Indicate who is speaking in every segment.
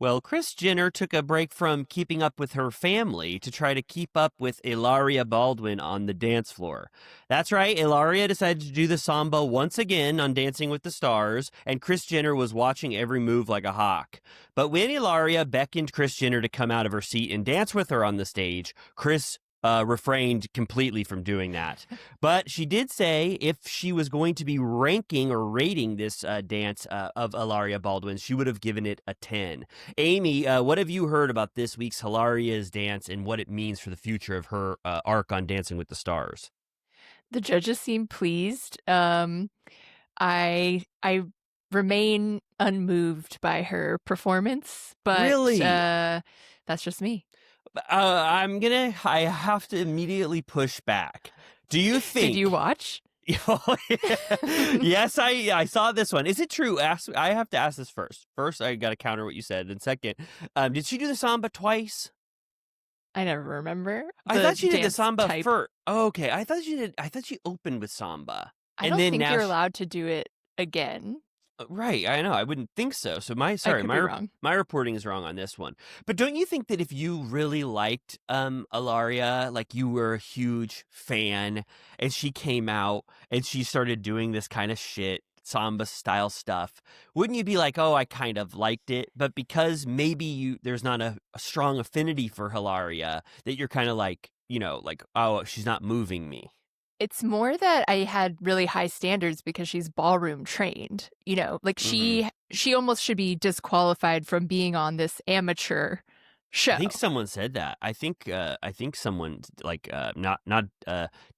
Speaker 1: Well, Kris Jenner took a break from keeping up with her family to try to keep up with Hilaria Baldwin on the dance floor. That's right, Hilaria decided to do the samba once again on Dancing with the Stars, and Kris Jenner was watching every move like a hawk. But when Hilaria beckoned Kris Jenner to come out of her seat and dance with her on the stage, Kris refrained completely from doing that. But she did say if she was going to be ranking or rating this dance of Hilaria Baldwin, she would have given it a 10. Amy, what have you heard about this week's Hilaria's dance and what it means for the future of her arc on Dancing with the Stars?
Speaker 2: The judges seem pleased. I remain unmoved by her performance, but
Speaker 1: Really?
Speaker 2: that's just me.
Speaker 1: I have to immediately push back. Do you think?
Speaker 2: Did you watch?
Speaker 1: Yes, I saw this one. Is it true? I have to ask this first. First, I got to counter what you said. And second, did she do the samba twice?
Speaker 2: I never remember.
Speaker 1: I thought she did the
Speaker 2: dance
Speaker 1: samba
Speaker 2: type.
Speaker 1: first. Oh, okay, I thought she did. I thought she opened with samba.
Speaker 2: I
Speaker 1: And
Speaker 2: don't
Speaker 1: then
Speaker 2: think
Speaker 1: now
Speaker 2: you're
Speaker 1: she-
Speaker 2: allowed to do it again.
Speaker 1: Right, I know. I wouldn't think so. So my
Speaker 2: could be wrong.
Speaker 1: my reporting is wrong on this one. But don't you think that if you really liked Ilaria, like you were a huge fan, and she came out and she started doing this kind of shit, samba style stuff, wouldn't you be like, oh, I kind of liked it, but because maybe there's not a strong affinity for Hilaria, that you're kind of like, like, oh, she's not moving me.
Speaker 2: It's more that I had really high standards because she's ballroom trained. Like she almost should be disqualified from being on this amateur show.
Speaker 1: I think someone said that. I think someone like not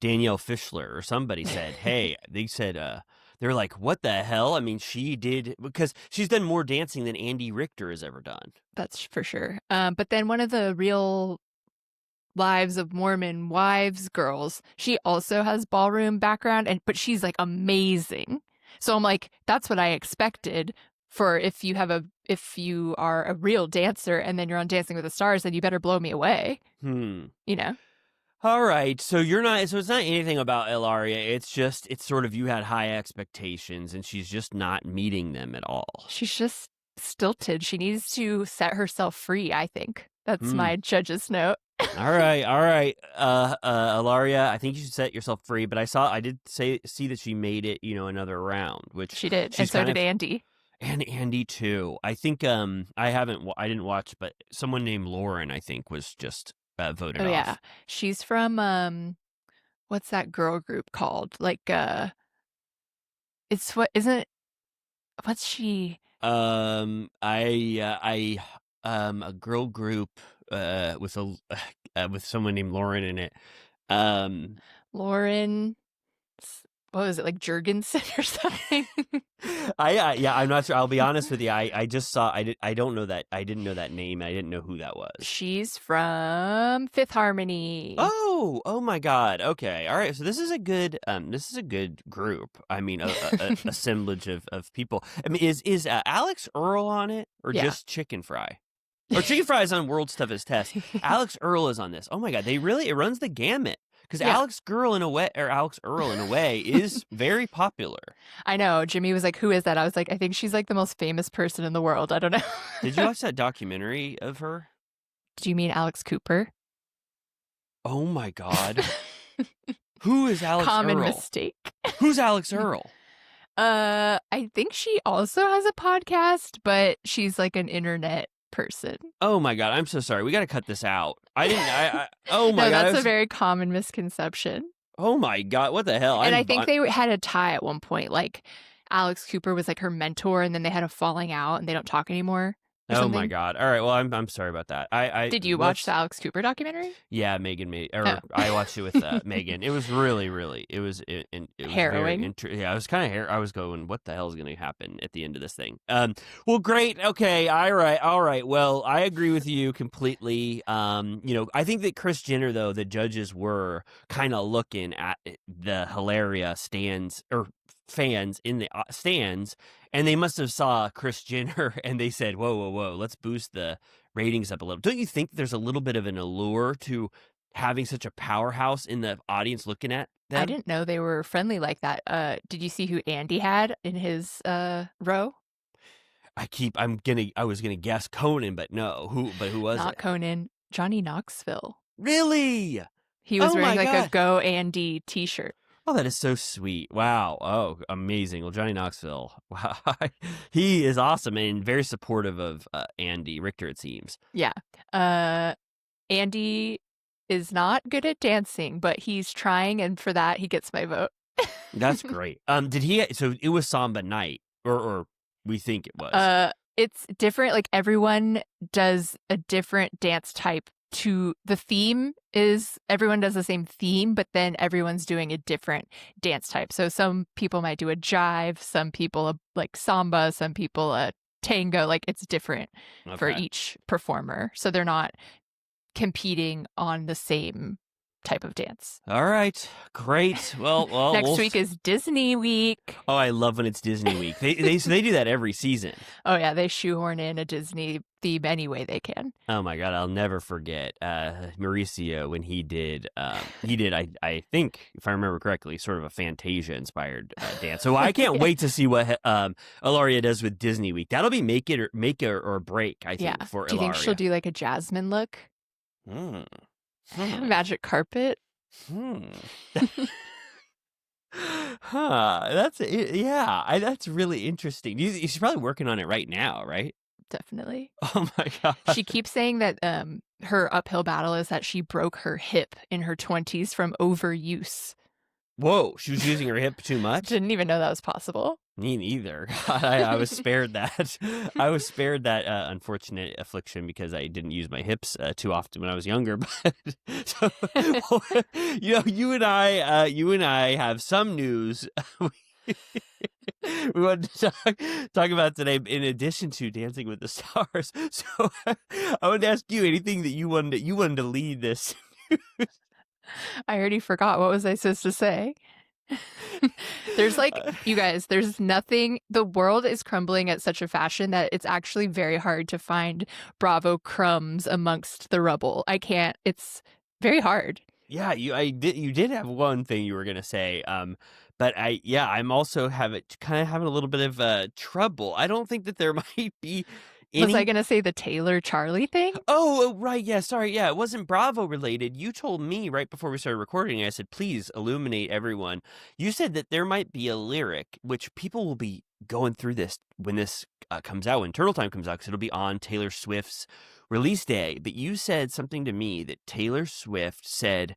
Speaker 1: Danielle Fishler or somebody said, hey, they said they're like, what the hell? I mean, she did, because she's done more dancing than Andy Richter has ever done.
Speaker 2: That's for sure. But then one of the Real Lives of Mormon Wives girls, she also has ballroom background, but she's like amazing. So I'm like, that's what I expected for if you are a real dancer and then you're on Dancing with the Stars, then you better blow me away.
Speaker 1: All right, so it's not anything about Ilaria. It's sort of you had high expectations and she's just not meeting them at all.
Speaker 2: She's just stilted. She needs to set herself free, I think. That's my judge's note.
Speaker 1: All right. Ilaria, I think you should set yourself free. But I did see that she made it, another round, which
Speaker 2: she did, and so did Andy.
Speaker 1: And Andy too. I think I didn't watch, but someone named Lauren, I think, was just voted off.
Speaker 2: Oh yeah, she's from what's that girl group called? Like what's she?
Speaker 1: A girl group with someone named Lauren in it.
Speaker 2: Lauren, what was it, like Jurgensen or something?
Speaker 1: I'm not sure. I'll be honest with you. I just saw. I don't know that. I didn't know that name. I didn't know who that was.
Speaker 2: She's from Fifth Harmony.
Speaker 1: Oh my God. Okay. All right. So this is a good group. I mean, a assemblage of people. I mean, is Alex Earl on it or just Chicken Fry? Or Chicken Fry is on World's Toughest Test. Alex Earl is on this. Oh my God. it runs the gamut. Because Alex Earl in a way is very popular.
Speaker 2: I know. Jimmy was like, who is that? I was like, I think she's like the most famous person in the world. I don't know.
Speaker 1: Did you watch that documentary of her?
Speaker 2: Do you mean Alex Cooper?
Speaker 1: Oh my God. Who is Alex Earl?
Speaker 2: Common mistake.
Speaker 1: Who's Alex Earl?
Speaker 2: I think she also has a podcast, but she's like an internet person.
Speaker 1: Oh my God, I'm so sorry. We got to cut this out. Oh my God.
Speaker 2: That's a very common misconception.
Speaker 1: Oh my God, what the hell?
Speaker 2: And I think they had a tie at one point. Like Alex Cooper was like her mentor, and then they had a falling out, and they don't talk anymore.
Speaker 1: Oh my God! All right, well, I'm sorry about that.
Speaker 2: Did you watch the Alex Cooper documentary?
Speaker 1: Yeah, Megan made, or I watched it with Megan. It was really, it was
Speaker 2: harrowing.
Speaker 1: I was kind of I was going, what the hell is going to happen at the end of this thing? Well, great. Okay, all right. Well, I agree with you completely. I think that Kris Jenner, though, the judges were kind of looking at the Hilaria fans in the stands, and they must have saw Kris Jenner and they said, whoa, let's boost the ratings up a little. Don't you think there's a little bit of an allure to having such a powerhouse in the audience looking at them?
Speaker 2: I didn't know they were friendly like that. Did you see who Andy had in his row?
Speaker 1: I was gonna guess Conan, but no. Who was
Speaker 2: Not
Speaker 1: it?
Speaker 2: Conan, Johnny Knoxville.
Speaker 1: Really?
Speaker 2: He was
Speaker 1: Oh
Speaker 2: wearing
Speaker 1: my
Speaker 2: like a
Speaker 1: God.
Speaker 2: Go Andy t-shirt.
Speaker 1: Oh, that is so sweet. Wow. Oh, amazing. Well, Johnny Knoxville. Wow. He is awesome and very supportive of Andy Richter, it seems.
Speaker 2: Yeah. Andy is not good at dancing, but he's trying, and for that he gets my vote.
Speaker 1: That's great. So it was Samba night, or we think it was.
Speaker 2: It's different. Like everyone does a different dance type. To the theme is everyone does the same theme, but then everyone's doing a different dance type. So some people might do a jive, some people like samba, some people a tango. Like it's different for each performer. So they're not competing on the same type of dance.
Speaker 1: All right, great. Well,
Speaker 2: Next week is Disney week.
Speaker 1: Oh, I love when it's Disney week. They do that every season.
Speaker 2: Oh yeah, they shoehorn in a Disney theme any way they can.
Speaker 1: Oh my God, I'll never forget Mauricio when he did I think, if I remember correctly, sort of a Fantasia inspired dance. So I can't wait to see what Hilaria does with Disney week. That'll be make or break, I think, for Hilaria.
Speaker 2: Do you think she'll do like a Jasmine look? Magic carpet.
Speaker 1: That's that's really interesting. She's probably working on it right now, right?
Speaker 2: Definitely.
Speaker 1: Oh my God.
Speaker 2: She keeps saying that her uphill battle is that she broke her hip in her 20s from overuse.
Speaker 1: Whoa, she was using her hip too much?
Speaker 2: Didn't even know that was possible.
Speaker 1: Me neither. I was spared that. I was spared that unfortunate affliction because I didn't use my hips too often when I was younger. But so, you and I have some news we want to talk about today. In addition to Dancing with the Stars, so I wanted to ask you anything that you wanted to lead this.
Speaker 2: I already forgot. What was I supposed to say? There's you guys, there's nothing. The world is crumbling at such a fashion that it's actually very hard to find Bravo crumbs amongst the rubble. It's very hard. Yeah,
Speaker 1: you did have one thing you were going to say. But I'm also having a little bit of trouble. I don't think that there might be
Speaker 2: Was I going to say the Taylor Charlie thing?
Speaker 1: Oh, right. Yeah. Sorry. Yeah. It wasn't Bravo related. You told me right before we started recording, I said, please illuminate everyone. You said that there might be a lyric, which people will be going through this when this comes out, when Turtle Time comes out, because it'll be on Taylor Swift's release day. But you said something to me that Taylor Swift said,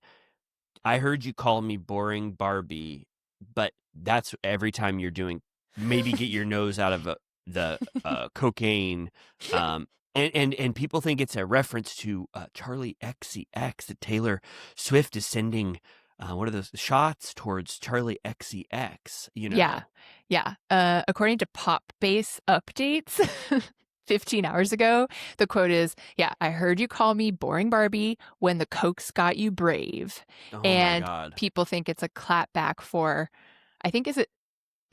Speaker 1: I heard you call me boring Barbie, but that's every time you're doing, maybe get your nose out of the cocaine, and people think it's a reference to Charlie XCX, that Taylor Swift is sending one of those shots towards Charlie XCX.
Speaker 2: Yeah. According to Pop Bass Updates 15 hours ago, the quote is, I heard you call me boring Barbie when the coke's got you brave. And
Speaker 1: my God.
Speaker 2: People think it's a clapback for, I think, is it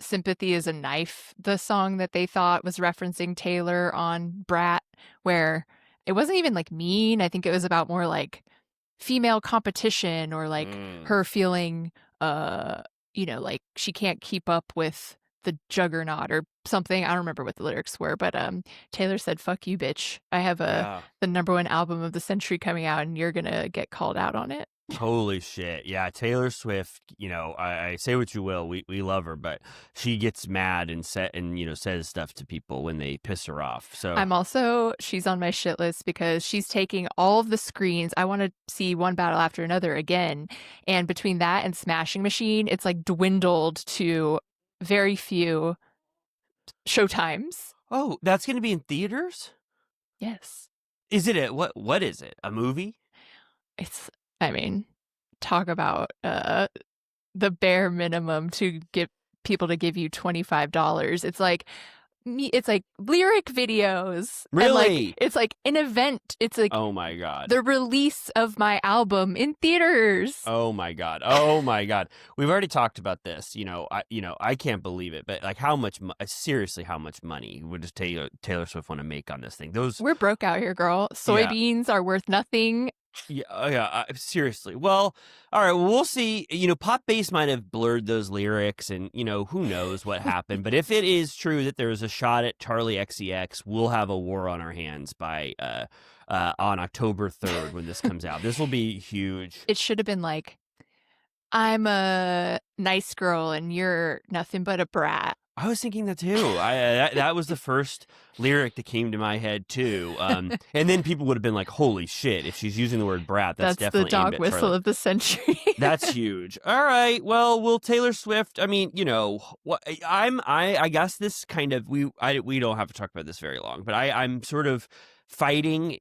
Speaker 2: Sympathy is a Knife, the song that they thought was referencing Taylor on Brat, where it wasn't even like mean. I think it was about more like female competition, or like her feeling, like she can't keep up with the juggernaut or something. I don't remember what the lyrics were, but Taylor said, fuck you, bitch. I have the #1 album of the century coming out, and you're going to get called out on it.
Speaker 1: Holy shit. Yeah, Taylor Swift, I say what you will, we love her, but she gets mad and says stuff to people when they piss her off. So
Speaker 2: she's on my shit list because she's taking all of the screens. I want to see one battle after another again. And between that and Smashing Machine, it's like dwindled to very few showtimes.
Speaker 1: Oh, that's going to be in theaters?
Speaker 2: Yes.
Speaker 1: Is it what is it? A movie?
Speaker 2: Talk about the bare minimum to get people to give you $25. It's like lyric videos.
Speaker 1: Really?
Speaker 2: And it's like an event. It's like,
Speaker 1: oh my God,
Speaker 2: the release of my album in theaters.
Speaker 1: Oh my God. Oh my God. We've already talked about this. I can't believe it, but like seriously, how much money would Taylor Swift want to make on this thing?
Speaker 2: We're broke out here, girl. Soybeans are worth nothing.
Speaker 1: Yeah, yeah. Seriously. Well, all right. Well, we'll see. Pop bass might have blurred those lyrics, and who knows what happened. But if it is true that there's a shot at Charlie XCX, we'll have a war on our hands by on October 3rd when this comes out. This will be huge.
Speaker 2: It should have been like, I'm a nice girl and you're nothing but a brat.
Speaker 1: I was thinking that too. That was the first lyric that came to my head too. And then people would have been like, "Holy shit!" If she's using the word "brat," that's
Speaker 2: That's the
Speaker 1: definitely aimed
Speaker 2: dog
Speaker 1: at
Speaker 2: whistle
Speaker 1: Charlie.
Speaker 2: of the century.
Speaker 1: That's huge. All right. Well, will Taylor Swift? I mean, what I guess this kind of we don't have to talk about this very long, but I'm sort of fighting.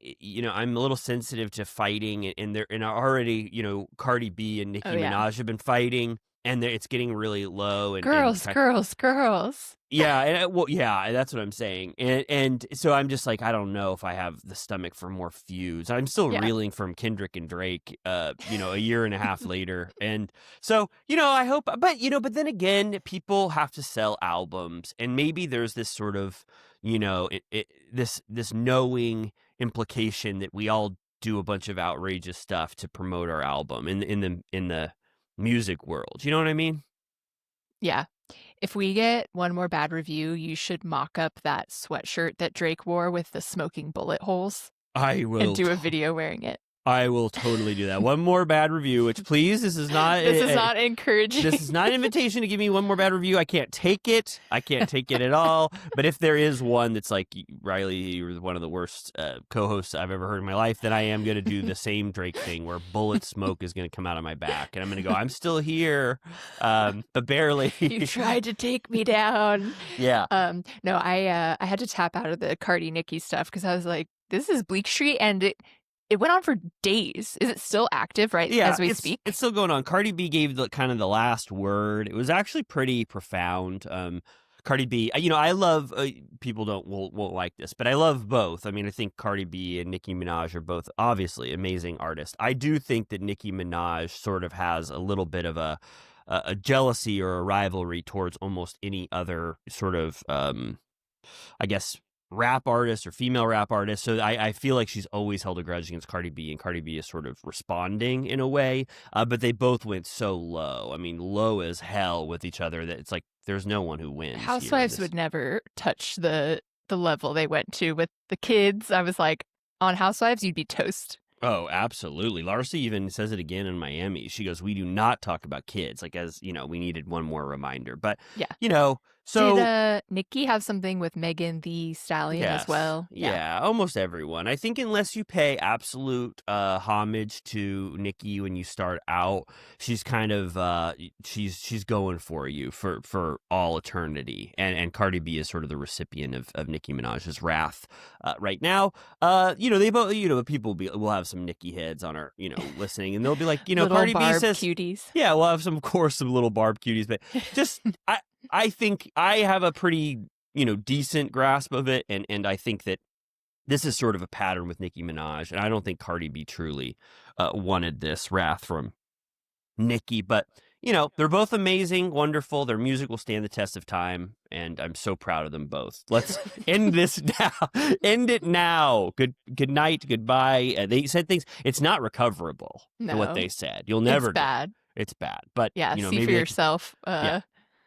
Speaker 1: I'm a little sensitive to fighting, and already Cardi B and Nicki
Speaker 2: Oh, yeah.
Speaker 1: Minaj have been fighting, and it's getting really low. And
Speaker 2: Girls, girls, girls.
Speaker 1: yeah, yeah, that's what I'm saying, and so I'm just like, I don't know if I have the stomach for more feuds. I'm still
Speaker 2: Yeah.
Speaker 1: reeling from Kendrick and Drake, a year and a half later, and so I hope, but then again, people have to sell albums, and maybe there's this sort of this knowing implication that we all do a bunch of outrageous stuff to promote our album in the music world. You know what I mean?
Speaker 2: Yeah. If we get one more bad review, you should mock up that sweatshirt that Drake wore with the smoking bullet holes
Speaker 1: I will
Speaker 2: and do a video wearing it.
Speaker 1: I will totally do that. One more bad review, which please, this is not
Speaker 2: encouraging.
Speaker 1: This is not an invitation to give me one more bad review. I can't take it. I can't take it at all. But if there is one that's like, Riley, you're one of the worst co-hosts I've ever heard in my life, then I am going to do the same Drake thing where bullet smoke is going to come out of my back. And I'm going to go, I'm still here, but barely.
Speaker 2: You tried to take me down.
Speaker 1: Yeah.
Speaker 2: No, I had to tap out of the Cardi Nicki stuff because I was like, this is Bleak Street, and it went on for days. Is it still active, right?
Speaker 1: Yeah,
Speaker 2: as we speak?
Speaker 1: It's still going on. Cardi B gave the kind of the last word. It was actually pretty profound. Cardi B, I love people won't like this, but I love both. I mean, I think Cardi B and Nicki Minaj are both obviously amazing artists. I do think that Nicki Minaj sort of has a little bit of a jealousy or a rivalry towards almost any other sort of I guess rap artist or female rap artist. So I feel like she's always held a grudge against Cardi B, and Cardi B is sort of responding in a way. But they both went so low. I mean, low as hell with each other that it's like there's no one who wins.
Speaker 2: Housewives would never touch the level they went to with the kids. I was like, on Housewives, you'd be toast.
Speaker 1: Oh, absolutely. Larsa even says it again in Miami. She goes, "We do not talk about kids." Like, as we needed one more reminder. But
Speaker 2: yeah,
Speaker 1: so
Speaker 2: did Nicki have something with Megan Thee Stallion as well?
Speaker 1: Yeah, almost everyone. I think unless you pay absolute homage to Nicki when you start out, she's kind of she's going for you for all eternity. And Cardi B is sort of the recipient of Nicki Minaj's wrath right now. They both people will have some Nicki heads on our listening, and they'll be like,
Speaker 2: little
Speaker 1: Cardi B says
Speaker 2: cuties.
Speaker 1: Yeah, we'll have some little barb cuties, but just I think I have a pretty, decent grasp of it. And I think that this is sort of a pattern with Nicki Minaj. And I don't think Cardi B truly wanted this wrath from Nicki. But, they're both amazing, wonderful. Their music will stand the test of time. And I'm so proud of them both. Let's end this now. End it now. Good night. Goodbye. They said things. It's not recoverable.
Speaker 2: No.
Speaker 1: What they said. You'll never.
Speaker 2: It's bad.
Speaker 1: It's bad. But,
Speaker 2: yeah, see
Speaker 1: maybe
Speaker 2: for yourself.
Speaker 1: Yeah.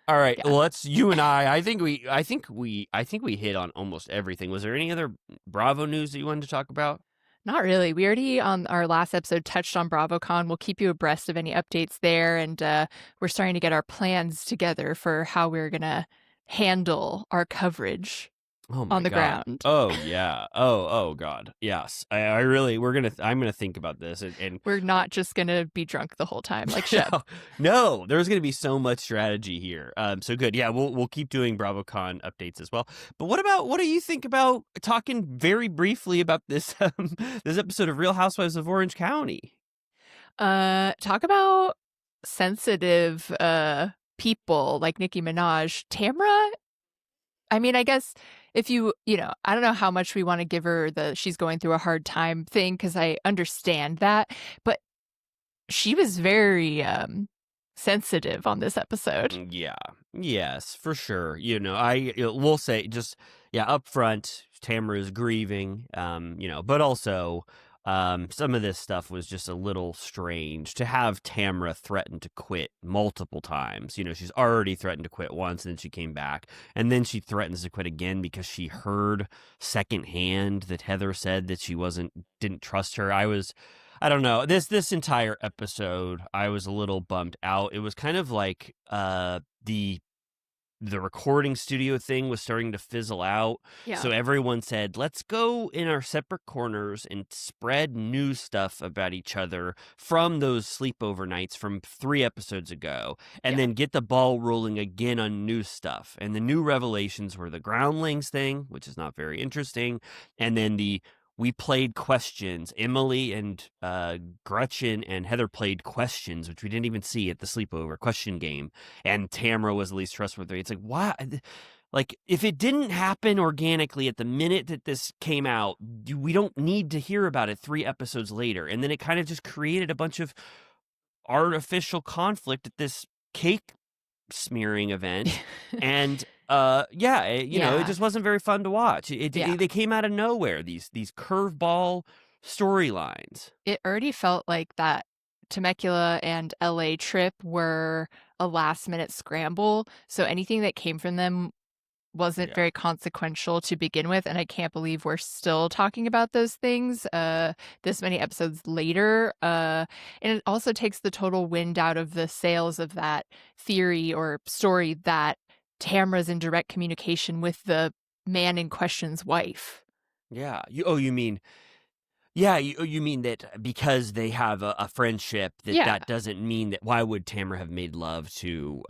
Speaker 1: All right,
Speaker 2: yeah.
Speaker 1: well, let's you and I think we hit on almost everything. Was there any other Bravo news that you wanted to talk about?
Speaker 2: Not really. We already on our last episode touched on BravoCon. We'll keep you abreast of any updates there, and we're starting to get our plans together for how we're gonna handle our coverage on the ground.
Speaker 1: Oh yeah. Oh God. Yes. I'm gonna think about this, and
Speaker 2: we're not just gonna be drunk the whole time like Shep.
Speaker 1: No, there's gonna be so much strategy here. So good. Yeah, we'll keep doing BravoCon updates as well. But what do you think about talking very briefly about this this episode of Real Housewives of Orange County?
Speaker 2: Talk about sensitive people like Nicki Minaj. Tamra, I mean, I guess if I don't know how much we want to give her she's going through a hard time thing, because I understand that, but she was very sensitive on this episode.
Speaker 1: Yeah. Yes, for sure. We'll say just up front, Tamara is grieving, but also Some of this stuff was just a little strange to have Tamra threaten to quit multiple times. You know, she's already threatened to quit once, and then she came back, and then she threatens to quit again because she heard secondhand that Heather said that she didn't trust her. I don't know. This entire episode, I was a little bummed out. It was kind of like the recording studio thing was starting to fizzle out.
Speaker 2: Yeah.
Speaker 1: So everyone said, let's go in our separate corners and spread new stuff about each other from those sleepover nights from 3 episodes ago, and then get the ball rolling again on new stuff. And the new revelations were the groundlings thing, which is not very interesting. And then we played questions. Emily and Gretchen and Heather played questions, which we didn't even see at the sleepover question game. And Tamra was the least trustworthy. It's like, why? Like, if it didn't happen organically at the minute that this came out, we don't need to hear about it 3 episodes later. And then it kind of just created a bunch of artificial conflict at this cake smearing event. And you know, it just wasn't very fun to watch. They came out of nowhere, these curveball storylines.
Speaker 2: It already felt like that Temecula and LA trip were a last minute scramble, so anything that came from them wasn't very consequential to begin with, and I can't believe we're still talking about those things this many episodes later. And it also takes the total wind out of the sails of that theory or story that Tamra's in direct communication with the man in question's wife.
Speaker 1: Yeah. You mean that because they have a friendship that doesn't mean that. Why would Tamra have made love to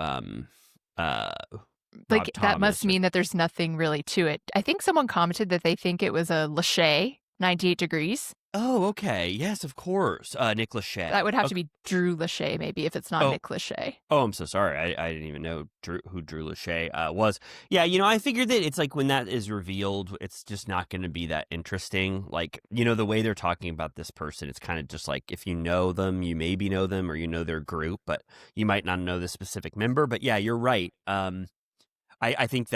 Speaker 2: like
Speaker 1: Rob
Speaker 2: that must
Speaker 1: Thomas
Speaker 2: mean that there's nothing really to it. I think someone commented that they think it was a Lachey 98 Degrees.
Speaker 1: Oh, okay. Yes, of course. Nick Lachey.
Speaker 2: That would have to be Drew Lachey, maybe, if it's not Nick Lachey.
Speaker 1: Oh, I'm so sorry. I didn't even know who Drew Lachey was. Yeah, you know, I figured that it's like when that is revealed, it's just not going to be that interesting. Like, you know, the way they're talking about this person, it's kind of just like if you know them, you maybe know them, or you know their group, but you might not know the specific member. But yeah, you're right. I think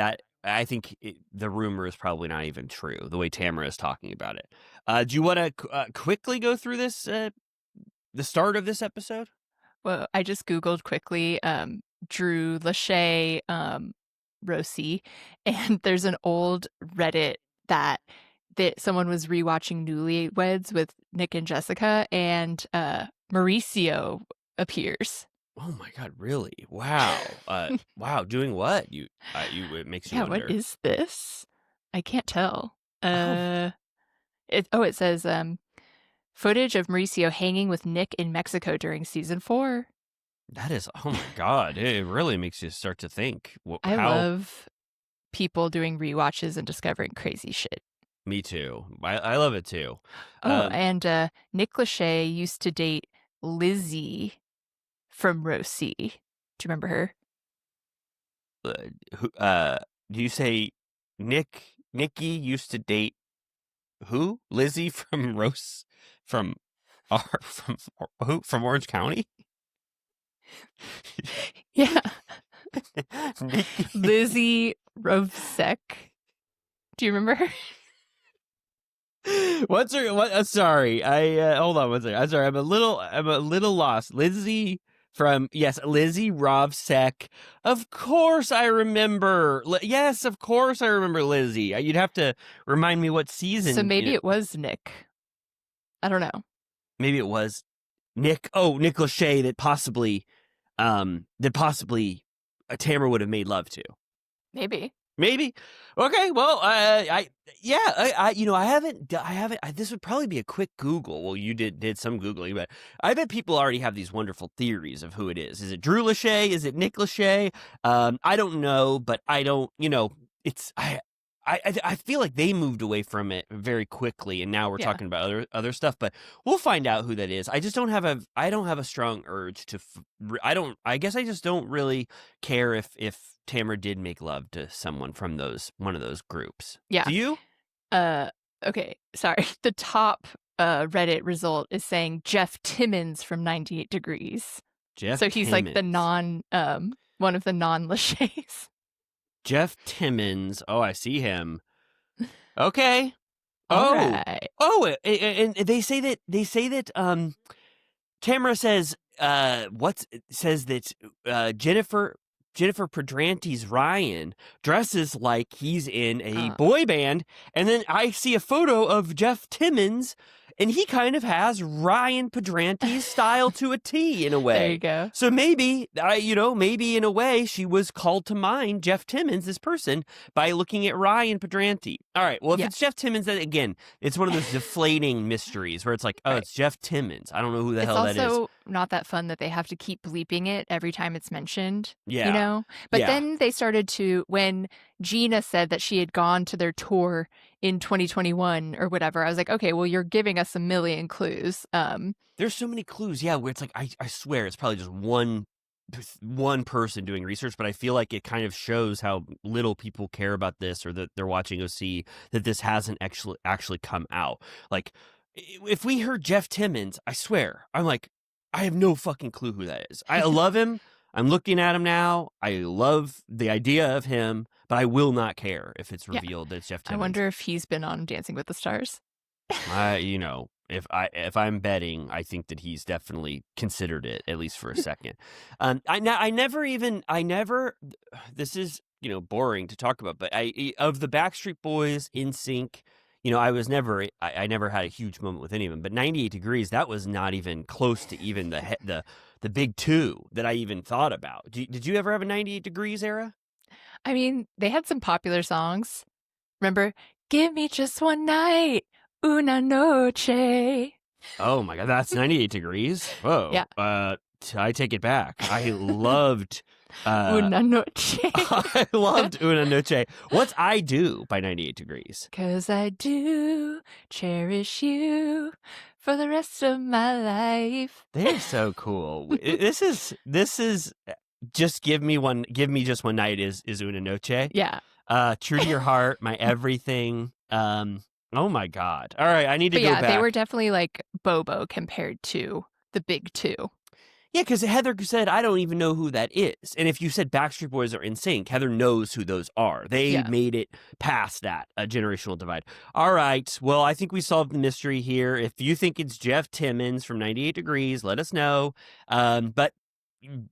Speaker 1: the rumor is probably not even true, the way Tamara is talking about it. Do you want to quickly go through this, the start of this episode?
Speaker 2: Well, I just Googled quickly Drew Lachey RHOC, and there's an old Reddit that someone was rewatching Newlyweds with Nick and Jessica, and Mauricio appears.
Speaker 1: Oh my God! Really? Wow! Wow! Doing what? It makes you wonder.
Speaker 2: What is this? I can't tell. It says footage of Mauricio hanging with Nick in Mexico during season 4.
Speaker 1: That is, oh my God! It really makes you start to think.
Speaker 2: I love people doing rewatches and discovering crazy shit.
Speaker 1: Me too. I love it too.
Speaker 2: And Nick Lachey used to date Lizzie from RHOC. Do you remember her?
Speaker 1: Do you say Nicki used to date who? Lizzie from Rose from Orange County?
Speaker 2: Yeah. Lizzie RHOC. Do you remember her?
Speaker 1: What's her? What? Sorry, I hold on one second. I'm sorry. I'm a little lost. Lizzie RHOC. Of course I remember. Yes, of course I remember Lizzie. You'd have to remind me what season.
Speaker 2: So maybe it was Nick. I don't know. Maybe
Speaker 1: it was Nick. Oh, Nick Lachey that possibly Tamara would have made love to.
Speaker 2: Maybe.
Speaker 1: Okay. Well, I haven't. This would probably be a quick Google. Well, you did some Googling, but I bet people already have these wonderful theories of who it is. Is it Drew Lachey? Is it Nick Lachey? I don't know, but I don't. You know, it's I feel like they moved away from it very quickly, and now we're talking about other stuff. But we'll find out who that is. I just don't have a strong urge to. I guess I just don't really care if Tamara did make love to someone from one of those groups.
Speaker 2: Yeah.
Speaker 1: Do you?
Speaker 2: Okay. Sorry. The top Reddit result is saying Jeff Timmons from 98 Degrees. So he's like the one of the non-Lachays.
Speaker 1: Jeff Timmons. Oh, I see him. Okay.
Speaker 2: All
Speaker 1: Oh,
Speaker 2: right.
Speaker 1: and they say that Tamara says says that Jennifer Pedrante's Ryan dresses like he's in a boy band, and then I see a photo of Jeff Timmons, and he kind of has Ryan Pedrante's style to a T in a way.
Speaker 2: There you go.
Speaker 1: So maybe maybe in a way she was called to mind Jeff Timmons, this person, by looking at Ryan Pedranti. All right, well, if it's Jeff Timmons, then again, it's one of those deflating mysteries where it's like, oh, it's Jeff Timmons. I don't know who the hell that is.
Speaker 2: It's also not that fun that they have to keep bleeping it every time it's mentioned.
Speaker 1: Yeah.
Speaker 2: You know? But then they started to, when Gina said that she had gone to their tour in 2021 or whatever, I was like, okay, well, you're giving us a million clues.
Speaker 1: There's so many clues, where it's like, I swear it's probably just one person doing research, but I feel like it kind of shows how little people care about this, or that they're watching OC, that this hasn't actually come out. Like, if we heard Jeff Timmons, I swear, I'm like, I have no fucking clue who that is. I love him. I'm looking at him now. I love the idea of him, but I will not care if it's revealed that it's Jeff Timmons.
Speaker 2: I wonder if he's been on Dancing with the Stars.
Speaker 1: If I'm betting, I think that he's definitely considered it, at least for a second. This is, boring to talk about, but of the Backstreet Boys, NSYNC, I never had a huge moment with any of them, but 98 Degrees, that was not even close to even the big two that I even thought about. Did you ever have a 98 Degrees era?
Speaker 2: I mean, they had some popular songs. Remember, Give Me Just One Night, Una Noche.
Speaker 1: Oh my God, that's 98 Degrees? Whoa.
Speaker 2: Yeah.
Speaker 1: I take it back. I loved...
Speaker 2: Una Noche.
Speaker 1: I loved Una Noche. What's I Do by 98 Degrees?
Speaker 2: 'Cause I do cherish you for the rest of my life.
Speaker 1: They're so cool. This is just give me just one night is Una Noche.
Speaker 2: Yeah.
Speaker 1: True to Your Heart, My Everything. Oh my God. All right, I need to go back.
Speaker 2: They were definitely like Bobo compared to the big two.
Speaker 1: Yeah, because Heather said, I don't even know who that is. And if you said Backstreet Boys or NSYNC, Heather knows who those are. They made it past that, a generational divide. All right, well, I think we solved the mystery here. If you think it's Jeff Timmons from 98 Degrees, let us know. But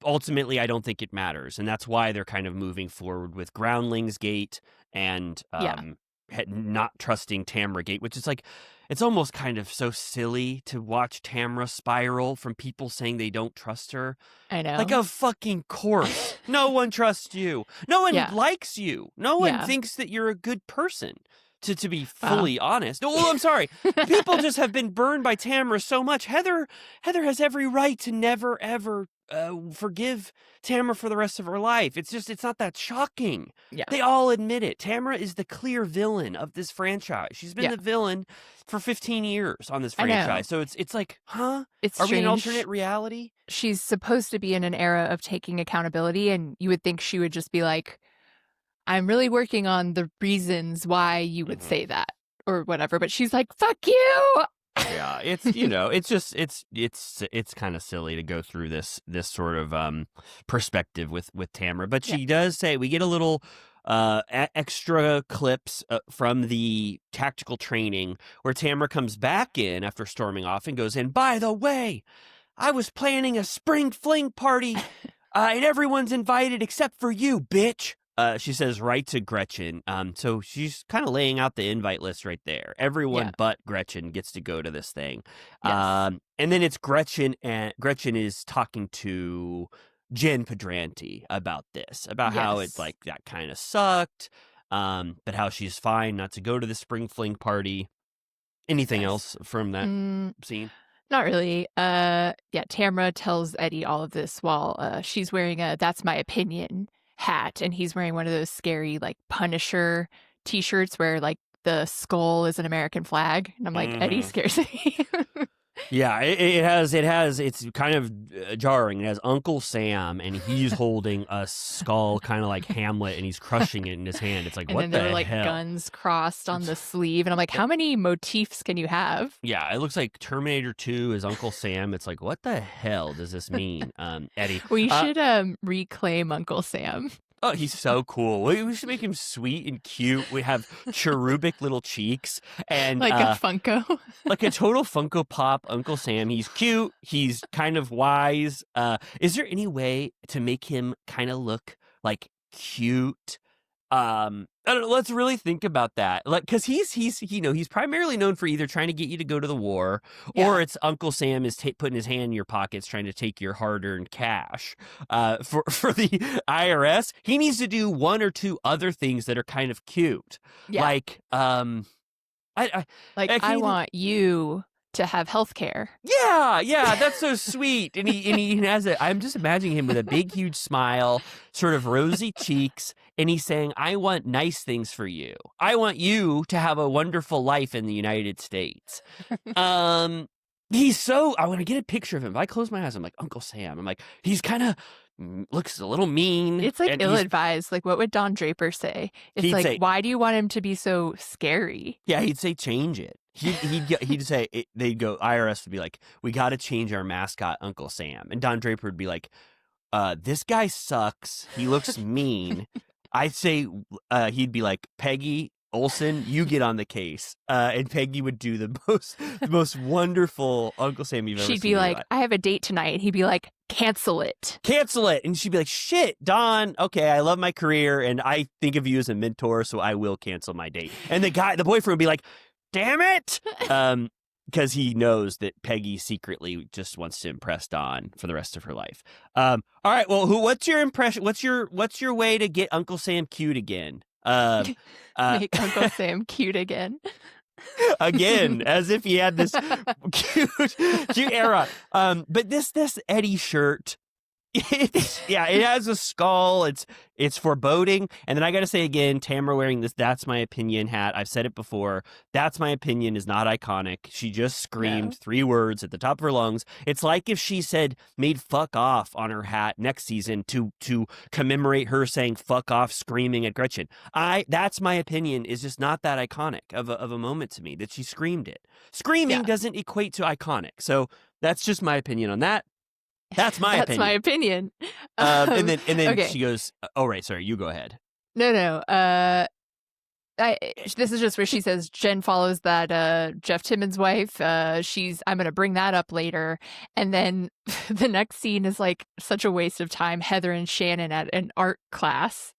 Speaker 1: ultimately, I don't think it matters. And that's why they're kind of moving forward with Groundlings Gate and not trusting Tamra Gate, which is like, it's almost kind of so silly to watch Tamra spiral from people saying they don't trust her.
Speaker 2: I know.
Speaker 1: Like, of fucking course. No one trusts you. No one likes you. No one thinks that you're a good person, to be fully honest. Oh, I'm sorry. People just have been burned by Tamra so much. Heather has every right to never, ever forgive Tamra for the rest of her life. It's not that shocking.
Speaker 2: Yeah.
Speaker 1: They all admit it. Tamra is the clear villain of this franchise. She's been the villain for 15 years on this franchise. So it's like, huh? Are we in an alternate reality?
Speaker 2: She's supposed to be in an era of taking accountability, and you would think she would just be like, I'm really working on the reasons why you would say that or whatever. But she's like, fuck you.
Speaker 1: Yeah, it's it's kind of silly to go through this sort of perspective with Tamra, but she does say, we get a little extra clips from the tactical training where Tamra comes back in after storming off and goes in, by the way, I was planning a spring fling party and everyone's invited except for you, bitch. She says right to Gretchen. So she's kind of laying out the invite list right there. Everyone but Gretchen gets to go to this thing.
Speaker 2: Yes.
Speaker 1: And then it's Gretchen, and Gretchen is talking to Jen Pedranti about this, about how it's like that kind of sucked, but how she's fine not to go to the spring fling party. Anything else from that scene?
Speaker 2: Not really. Tamra tells Eddie all of this while she's wearing a "That's My Opinion" hat, and he's wearing one of those scary like Punisher t-shirts where like the skull is an American flag, and I'm like, Eddie scares me.
Speaker 1: Yeah, it's kind of jarring. It has Uncle Sam, and he's holding a skull, kind of like Hamlet, and he's crushing it in his hand. It's like,
Speaker 2: and
Speaker 1: what
Speaker 2: then
Speaker 1: the
Speaker 2: there are like
Speaker 1: hell?
Speaker 2: guns crossed on the sleeve, and I'm like, how many motifs can you have?
Speaker 1: Yeah, it looks like Terminator 2 is Uncle Sam. It's like, what the hell does this mean, Eddie?
Speaker 2: We should reclaim Uncle Sam.
Speaker 1: Oh, he's so cool. We should make him sweet and cute. We have cherubic little cheeks and
Speaker 2: Like a Funko.
Speaker 1: like a total Funko Pop Uncle Sam. He's cute. He's kind of wise. Is there any way to make him kind of look like cute? I don't know. Let's really think about that. Like, because he's primarily known for either trying to get you to go to the war, or it's Uncle Sam is putting his hand in your pockets trying to take your hard-earned cash. For the IRS, he needs to do one or two other things that are kind of cute.
Speaker 2: Yeah.
Speaker 1: Like,
Speaker 2: I want you to have health care.
Speaker 1: Yeah, that's so sweet. And he has I'm just imagining him with a big, huge smile, sort of rosy cheeks, and he's saying, I want nice things for you. I want you to have a wonderful life in the United States. I want to get a picture of him. If I close my eyes, I'm like, Uncle Sam. I'm like, he's kind of looks a little mean.
Speaker 2: It's like ill-advised. Like, what would Don Draper say? It's like, say, why do you want him to be so scary?
Speaker 1: Yeah, he'd say, change it. He'd say, they'd go, IRS would be like, we got to change our mascot, Uncle Sam. And Don Draper would be like, this guy sucks. He looks mean. I'd say, he'd be like, Peggy Olson, you get on the case. And Peggy would do the most wonderful Uncle Sam you've ever seen.
Speaker 2: She'd be like, I have a date tonight. And he'd be like, cancel it.
Speaker 1: Cancel it. And she'd be like, shit, Don, okay, I love my career and I think of you as a mentor, so I will cancel my date. And the boyfriend would be like, damn it. Because he knows that Peggy secretly just wants to impress Don for the rest of her life. All right, well, what's your impression? What's your way to get Uncle Sam cute again?
Speaker 2: Make Uncle Sam cute again.
Speaker 1: Again, as if he had this cute era. But this Eddie shirt, it has a skull. It's foreboding. And then I got to say again, Tamara wearing this "That's My Opinion" hat. I've said it before. "That's my opinion" is not iconic. She just screamed 3 words at the top of her lungs. It's like if she made "fuck off" on her hat next season to commemorate her saying "fuck off" screaming at Gretchen. "That's my opinion" is just not that iconic of a moment to me that she screamed it. Screaming doesn't equate to iconic. So that's just my opinion on that. That's my opinion.
Speaker 2: That's my opinion.
Speaker 1: And then
Speaker 2: okay.
Speaker 1: she goes, "Oh right, sorry, you go ahead."
Speaker 2: No. This is just where she says Jen follows that Jeff Timmons' wife. I'm gonna bring that up later. And then the next scene is like such a waste of time. Heather and Shannon at an art class.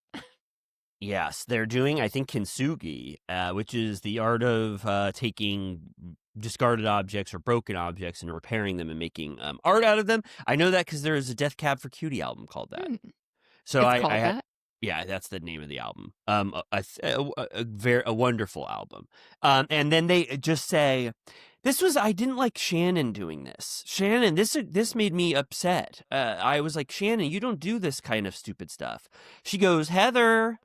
Speaker 1: Yes, they're doing, I think, kintsugi, which is the art of taking discarded objects or broken objects and repairing them and making art out of them. I know that because there is a Death Cab for Cutie album called that. So
Speaker 2: that?
Speaker 1: Yeah, that's the name of the album. A wonderful album. And then they just say, I didn't like Shannon doing this. Shannon, this made me upset. I was like, Shannon, you don't do this kind of stupid stuff. She goes, Heather,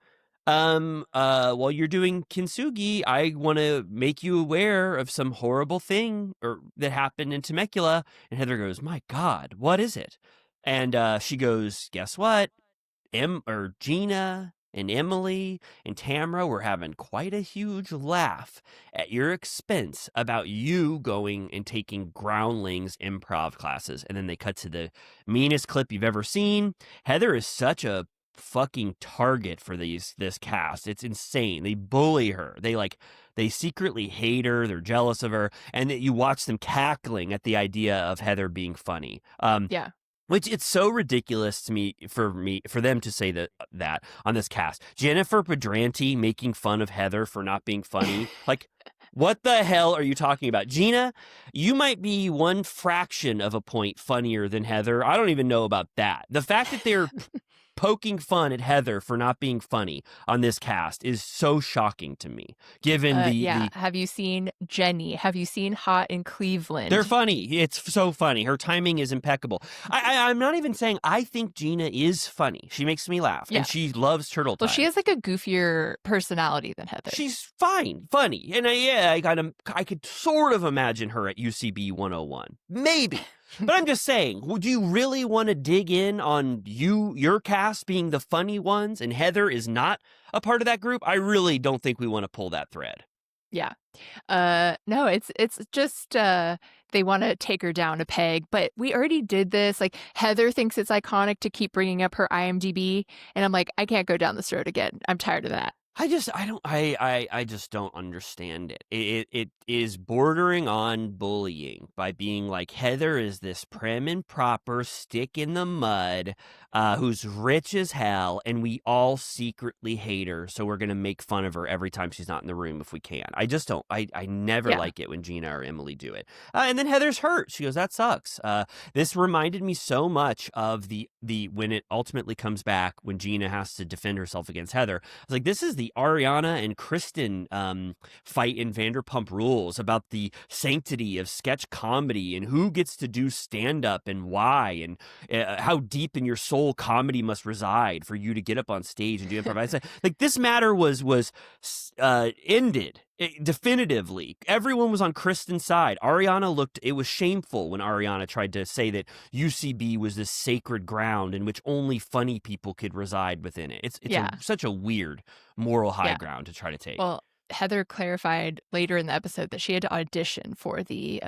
Speaker 1: while you're doing kintsugi, I want to make you aware of some horrible thing that happened in Temecula. And Heather goes, my God, what is it? And she goes, guess what? Gina and Emily and Tamara were having quite a huge laugh at your expense about you going and taking Groundlings improv classes. And then they cut to the meanest clip you've ever seen. Heather is such a fucking target for this cast. It's insane. They bully her. They secretly hate her. They're jealous of her. And you watch them cackling at the idea of Heather being funny. Which it's so ridiculous to me for them to say that on this cast. Jennifer Pedranti making fun of Heather for not being funny. Like, what the hell are you talking about? Gina, you might be one fraction of a point funnier than Heather. I don't even know about that. The fact that they're poking fun at Heather for not being funny on this cast is so shocking to me, given
Speaker 2: Have you seen Jenny? Have you seen Hot in Cleveland?
Speaker 1: They're funny. It's so funny. Her timing is impeccable. I'm not even saying I think Gina is funny. She makes me laugh, and she loves Turtle Time.
Speaker 2: Well, she has like a goofier personality than Heather.
Speaker 1: She's fine, funny, and I could sort of imagine her at UCB 101, maybe. But I'm just saying, would you really want to dig in on your cast being the funny ones and Heather is not a part of that group? I really don't think we want to pull that thread.
Speaker 2: Yeah. No, it's just they want to take her down a peg, but we already did this. Like Heather thinks it's iconic to keep bringing up her IMDb, and I'm like, I can't go down this road again. I'm tired of that.
Speaker 1: I just don't understand it. It is bordering on bullying by being like, Heather is this prim and proper stick in the mud, who's rich as hell, and we all secretly hate her, so we're gonna make fun of her every time she's not in the room if we can. I just don't. I never
Speaker 2: Yeah.
Speaker 1: like it when Gina or Emily do it. And then Heather's hurt. She goes, that sucks. This reminded me so much of the when it ultimately comes back when Gina has to defend herself against Heather. I was like, this is the Ariana and Kristen fight in Vanderpump Rules about the sanctity of sketch comedy and who gets to do stand-up and why, and how deep in your soul comedy must reside for you to get up on stage and do improv. Like, this matter was ended definitively. Everyone was on Kristen's side. It was shameful when Ariana tried to say that UCB was this sacred ground in which only funny people could reside within it. It's such a weird moral high ground to try to take.
Speaker 2: Well, Heather clarified later in the episode that she had to audition for the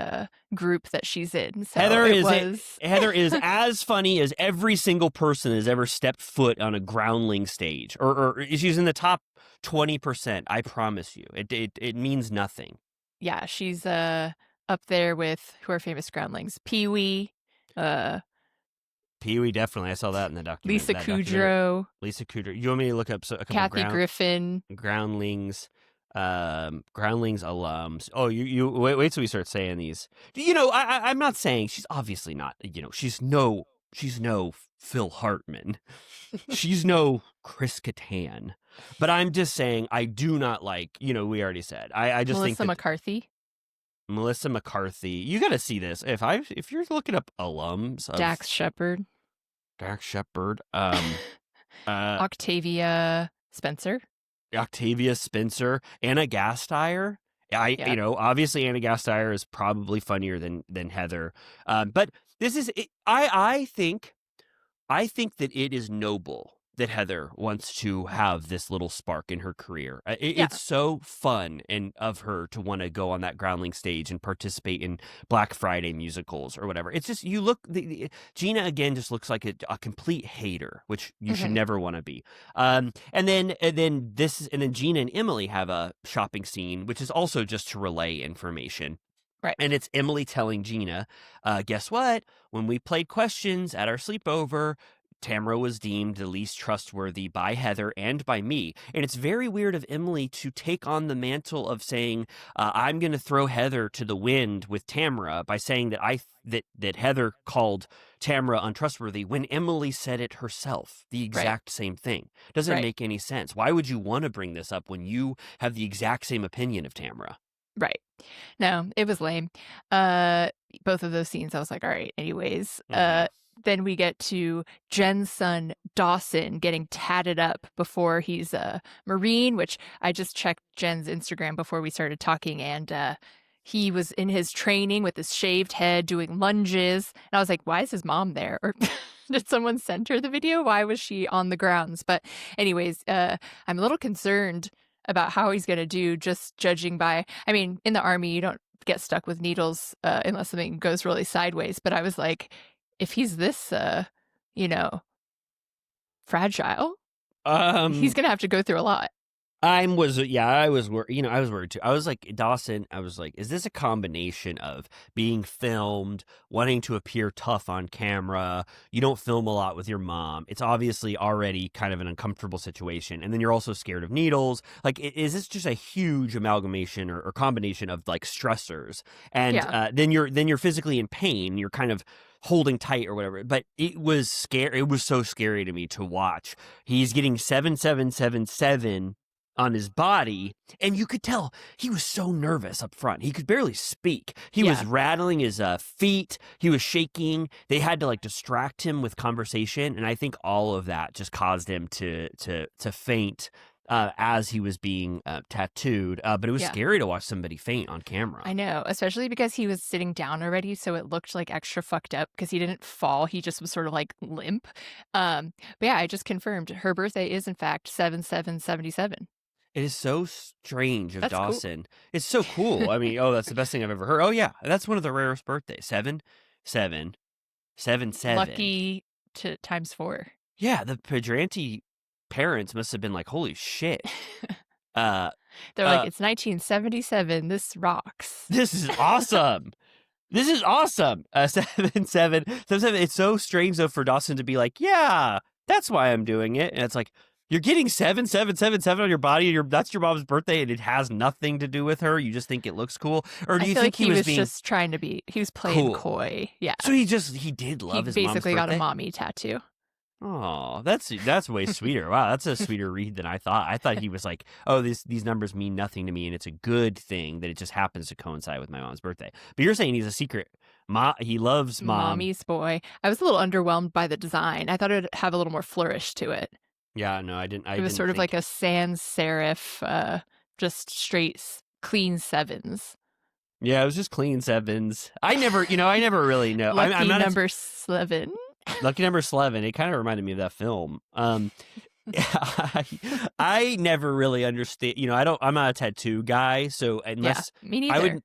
Speaker 2: group that she's in. So Heather
Speaker 1: is as funny as every single person has ever stepped foot on a groundling stage, or she's in the top 20%. I promise you, it means nothing.
Speaker 2: Yeah, she's up there with who are famous groundlings: Pee-wee.
Speaker 1: Pee-wee, definitely. I saw that in the documentary.
Speaker 2: Lisa Kudrow.
Speaker 1: You want me to look up a couple
Speaker 2: Kathy Griffin.
Speaker 1: Groundlings alums. Oh, you wait till we start saying these. I'm not saying she's obviously not. She's no Phil Hartman. She's no Chris Kattan. But I'm just saying, I do not like. We already said. I just think Melissa McCarthy. You got to see this. If you're looking up alums of
Speaker 2: Dax Shepard, Octavia Spencer,
Speaker 1: Anna Gasteyer. Obviously Anna Gasteyer is probably funnier than Heather. But this is I think that it is noble that Heather wants to have this little spark in her career. It's so fun and of her to want to go on that groundling stage and participate in Black Friday musicals or whatever. It's just, Gina again just looks like a complete hater, which you should never want to be. And then Gina and Emily have a shopping scene, which is also just to relay information.
Speaker 2: Right.
Speaker 1: And it's Emily telling Gina, guess what? When we played questions at our sleepover, Tamara was deemed the least trustworthy by Heather and by me. And it's very weird of Emily to take on the mantle of saying, I'm going to throw Heather to the wind with Tamara by saying that Heather called Tamara untrustworthy when Emily said it herself, the exact same thing. Doesn't make any sense. Why would you want to bring this up when you have the exact same opinion of Tamara?
Speaker 2: Right. No, it was lame. Both of those scenes, I was like, all right, anyways. Then we get to Jen's son, Dawson, getting tatted up before he's a Marine, which I just checked Jen's Instagram before we started talking, and he was in his training with his shaved head doing lunges. And I was like, why is his mom there? Or did someone send her the video? Why was she on the grounds? But anyways, I'm a little concerned about how he's going to do, just judging by, in the Army, you don't get stuck with needles unless something goes really sideways. But I was like, if he's this, fragile, he's going to have to go through a lot.
Speaker 1: I was worried. I was worried too. I was like, Dawson, is this a combination of being filmed, wanting to appear tough on camera? You don't film a lot with your mom. It's obviously already kind of an uncomfortable situation. And then you're also scared of needles. Like, is this just a huge amalgamation or combination of like stressors? And then you're physically in pain. You're kind of holding tight or whatever. But it was scary. It was so scary to me to watch. He's getting 7777 on his body, and you could tell he was so nervous up front. He could barely speak. He was rattling his feet. He was shaking. They had to like distract him with conversation, and I think all of that just caused him to faint as he was being tattooed. But it was scary to watch somebody faint on camera.
Speaker 2: I know, especially because he was sitting down already, so it looked like extra fucked up because he didn't fall. He just was sort of like limp. But yeah, I just confirmed her birthday is in fact 7777.
Speaker 1: It is so strange of
Speaker 2: That's cool.
Speaker 1: Dawson. It's so cool. I mean, oh, that's the best thing I've ever heard. Oh yeah, that's one of the rarest birthdays. 777.
Speaker 2: Lucky to times 4.
Speaker 1: Yeah, the Pedranti parents must have been like, holy shit. Uh,
Speaker 2: They're like, it's 1977. This rocks.
Speaker 1: this is awesome. This is awesome. 777. It's so strange though for Dawson to be like, yeah, that's why I'm doing it. And it's like, you're getting 7777 on your body. That's your mom's birthday, and it has nothing to do with her. You just think it looks cool, or do
Speaker 2: I
Speaker 1: you
Speaker 2: feel
Speaker 1: think
Speaker 2: like he was
Speaker 1: being
Speaker 2: just trying to be? He was playing
Speaker 1: cool?
Speaker 2: coy. Yeah.
Speaker 1: So he did love his mom's birthday.
Speaker 2: Basically got a mommy tattoo.
Speaker 1: Oh, that's way sweeter. Wow, that's a sweeter read than I thought. I thought he was like, oh, these numbers mean nothing to me, and it's a good thing that it just happens to coincide with my mom's birthday. But you're saying he's a secret. He loves mom.
Speaker 2: Mommy's boy. I was a little underwhelmed by the design. I thought it would have a little more flourish to it.
Speaker 1: Yeah, no, I didn't.
Speaker 2: It was sort of like a sans serif, just straight clean 7s.
Speaker 1: Yeah, it was just clean 7s. I never really know.
Speaker 2: Lucky
Speaker 1: I'm not
Speaker 2: number 7.
Speaker 1: Lucky number 11. It kind of reminded me of that film. I never really understand. I'm not a tattoo guy, so unless
Speaker 2: me neither.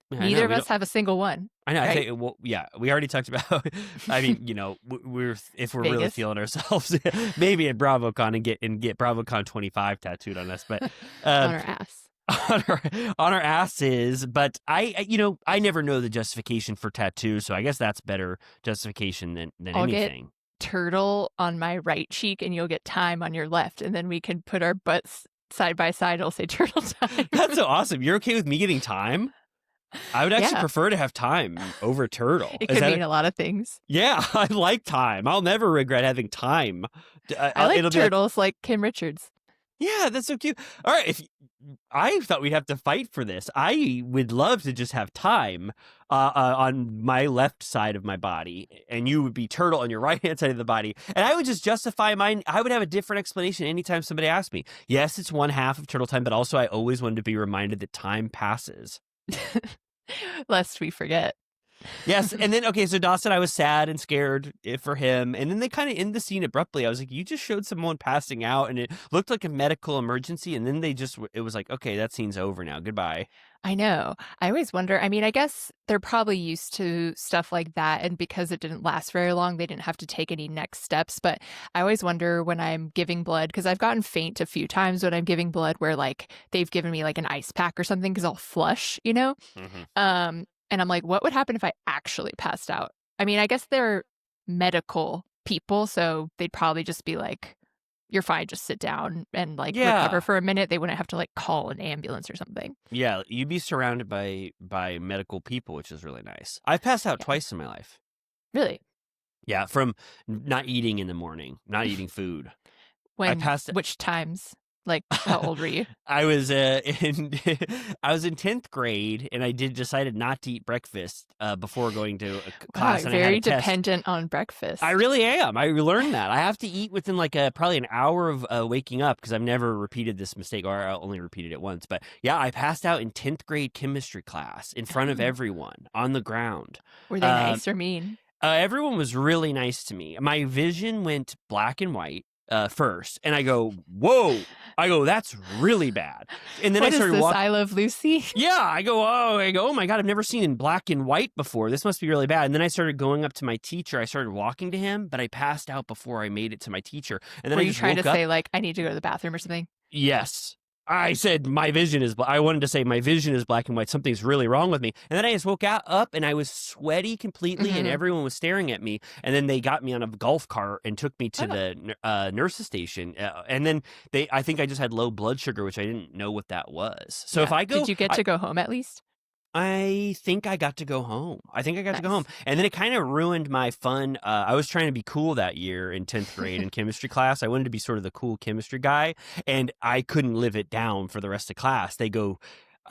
Speaker 2: Neither of us have a single one.
Speaker 1: I know.
Speaker 2: Right?
Speaker 1: I think. Well, yeah, we already talked about. I mean, we're really
Speaker 2: Vegas.
Speaker 1: feeling ourselves, maybe at BravoCon and get BravoCon 25 tattooed on us, but
Speaker 2: on our ass.
Speaker 1: on our asses. But I never know the justification for tattoos, so I guess that's better justification than
Speaker 2: I'll
Speaker 1: anything.
Speaker 2: Get turtle on my right cheek, and you'll get time on your left, and then we can put our butts side by side. It'll say turtle time.
Speaker 1: That's so awesome. You're okay with me getting time? I would actually prefer to have time over turtle.
Speaker 2: It could mean a lot of things.
Speaker 1: Yeah, I like time. I'll never regret having time.
Speaker 2: I like turtles like Kim Richards.
Speaker 1: Yeah, that's so cute. All right, I thought we'd have to fight for this. I would love to just have time on my left side of my body, and you would be turtle on your right-hand side of the body. And I would just justify mine. I would have a different explanation anytime somebody asked me. Yes, it's 1/2 of turtle time, but also I always wanted to be reminded that time passes.
Speaker 2: Lest we forget.
Speaker 1: Yes, and then, okay, so Dawson, I was sad and scared for him, and then they kind of end the scene abruptly. I was like, you just showed someone passing out, and it looked like a medical emergency, and then it was like, okay, that scene's over now, goodbye.
Speaker 2: I know. I always wonder, I mean, I guess they're probably used to stuff like that, and because it didn't last very long, they didn't have to take any next steps, but I always wonder when I'm giving blood, because I've gotten faint a few times when I'm giving blood where, like, they've given me, like, an ice pack or something, because I'll flush,
Speaker 1: Mm-hmm.
Speaker 2: And I'm like, what would happen if I actually passed out? I mean, I guess they're medical people, so they'd probably just be like, you're fine, just sit down and recover for a minute. They wouldn't have to like call an ambulance or something.
Speaker 1: Yeah, you'd be surrounded by medical people, which is really nice. I've passed out twice in my life.
Speaker 2: Really?
Speaker 1: Yeah, from not eating in the morning, not eating food.
Speaker 2: Which times? Like, how old were you?
Speaker 1: I was in 10th grade, and I decided not to eat breakfast before going to a class.
Speaker 2: Wow,
Speaker 1: and
Speaker 2: very
Speaker 1: I had a
Speaker 2: dependent
Speaker 1: test.
Speaker 2: on breakfast.
Speaker 1: I really am. I learned that I have to eat within like probably an hour of waking up, because I've never repeated this mistake, or I only repeated it once. But yeah, I passed out in 10th grade chemistry class in front of everyone on the ground.
Speaker 2: Were they nice or mean?
Speaker 1: Everyone was really nice to me. My vision went black and white first, and I go, whoa. I go, that's really bad. And then
Speaker 2: I started
Speaker 1: walking.
Speaker 2: I Love Lucy.
Speaker 1: Yeah, I go, oh my God, I've never seen in black and white before. This must be really bad. And then I started going up to my teacher. I started walking to him, but I passed out before I made it to my teacher. And then
Speaker 2: Were
Speaker 1: I
Speaker 2: you
Speaker 1: just
Speaker 2: trying to
Speaker 1: woke
Speaker 2: say
Speaker 1: up.
Speaker 2: like, I need to go to the bathroom or something?
Speaker 1: Yes. I said, my vision is I wanted to say my vision is black and white. Something's really wrong with me. And then I just woke up, and I was sweaty completely, and everyone was staring at me. And then they got me on a golf cart and took me to the nurse's station. And then I think I just had low blood sugar, which I didn't know what that was. So if I go.
Speaker 2: Did you get to go home at least?
Speaker 1: I think I got to go home. To go home. And then it kind of ruined my fun. I was trying to be cool that year in 10th grade in chemistry class. I wanted to be sort of the cool chemistry guy, and I couldn't live it down for the rest of class. They go,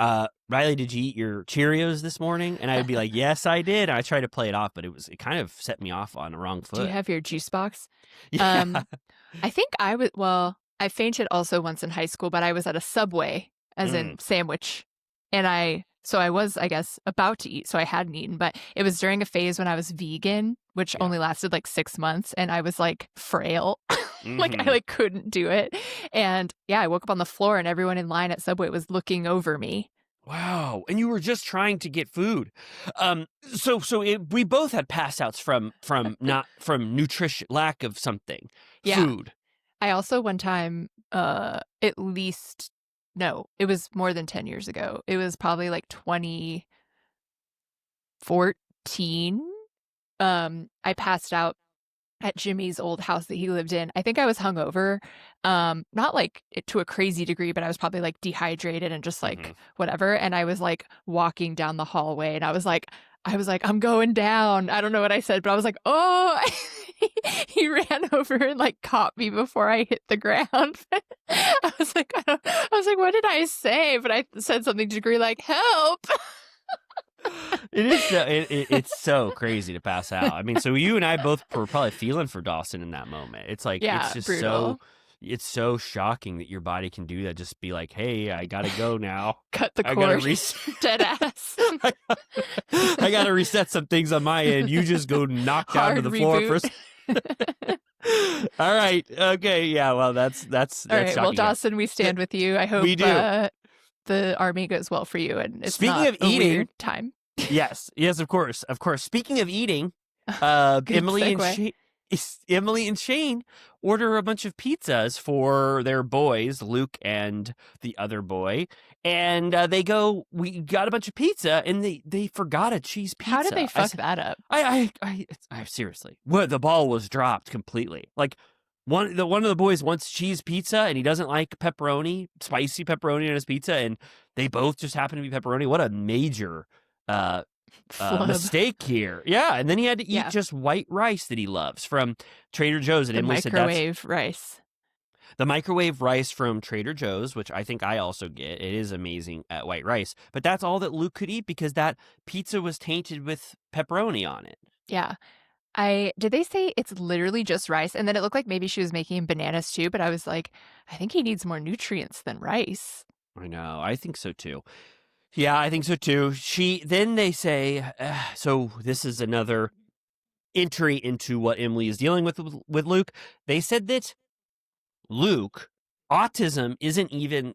Speaker 1: Riley, did you eat your Cheerios this morning? And I would be like, yes, I did. I tried to play it off, but it kind of set me off on the wrong foot.
Speaker 2: Do you have your juice box?
Speaker 1: Yeah.
Speaker 2: I think I fainted also once in high school, but I was at a Subway, as in sandwich, and I So I was, I guess, about to eat. So I hadn't eaten, but it was during a phase when I was vegan, which
Speaker 1: Yeah.
Speaker 2: only lasted like 6 months, and I was like frail. Like I
Speaker 1: Mm-hmm.
Speaker 2: like couldn't do it. And yeah, I woke up on the floor and everyone in line at Subway was looking over me.
Speaker 1: Wow. And you were just trying to get food. We both had pass outs from nutrition, lack of something,
Speaker 2: Yeah.
Speaker 1: food.
Speaker 2: I also one time, at least, no, it was more than 10 years ago. It was probably like 2014. I passed out at Jimmy's old house that he lived in. I think I was hungover, not like to a crazy degree, but I was probably like dehydrated and just
Speaker 1: Mm-hmm.
Speaker 2: like whatever. And I was like walking down the hallway, and I was like, I'm going down. I don't know what I said, but I was like, oh. He ran over and like caught me before I hit the ground. I was like, what did I say? But I said something to the degree like, help.
Speaker 1: It's so crazy to pass out. I mean, so you and I both were probably feeling for Dawson in that moment. It's like,
Speaker 2: Yeah,
Speaker 1: it's just
Speaker 2: brutal.
Speaker 1: it's so shocking that your body can do that. Just be like, hey, I gotta go now.
Speaker 2: Cut the
Speaker 1: I gotta
Speaker 2: cord. Dead ass.
Speaker 1: I gotta reset some things on my end. You just go knock down to
Speaker 2: Hard
Speaker 1: the floor
Speaker 2: reboot.
Speaker 1: first. All right. Okay. Yeah. Well, that's
Speaker 2: All right.
Speaker 1: shocking.
Speaker 2: Well, Dawson, we stand with you. I hope
Speaker 1: We do.
Speaker 2: the army goes well for you, and it's
Speaker 1: Speaking
Speaker 2: not
Speaker 1: of
Speaker 2: a
Speaker 1: eating,
Speaker 2: weird time.
Speaker 1: Yes, of course.
Speaker 2: Good segue.
Speaker 1: Emily and Shane order a bunch of pizzas for their boys, Luke and the other boy, and they go. We got a bunch of pizza, and they forgot a cheese pizza.
Speaker 2: How did they fuck that up?
Speaker 1: I seriously, what, the ball was dropped completely. Like one of the boys wants cheese pizza, and he doesn't like spicy pepperoni on his pizza, and they both just happen to be pepperoni. What a major mistake here. Yeah, and then he had to eat just white rice that he loves from Trader Joe's. And
Speaker 2: the
Speaker 1: Emily said
Speaker 2: microwave rice.
Speaker 1: The microwave rice from Trader Joe's, which I think I also get. It is amazing at white rice. But that's all that Luke could eat because that pizza was tainted with pepperoni on it.
Speaker 2: Yeah. Did they say it's literally just rice? And then it looked like maybe she was making bananas too, but I was like, I think he needs more nutrients than rice.
Speaker 1: I know. I think so too. Yeah, I think so too. Then they say, so this is another entry into what Emily is dealing with Luke. They said that Luke, autism isn't even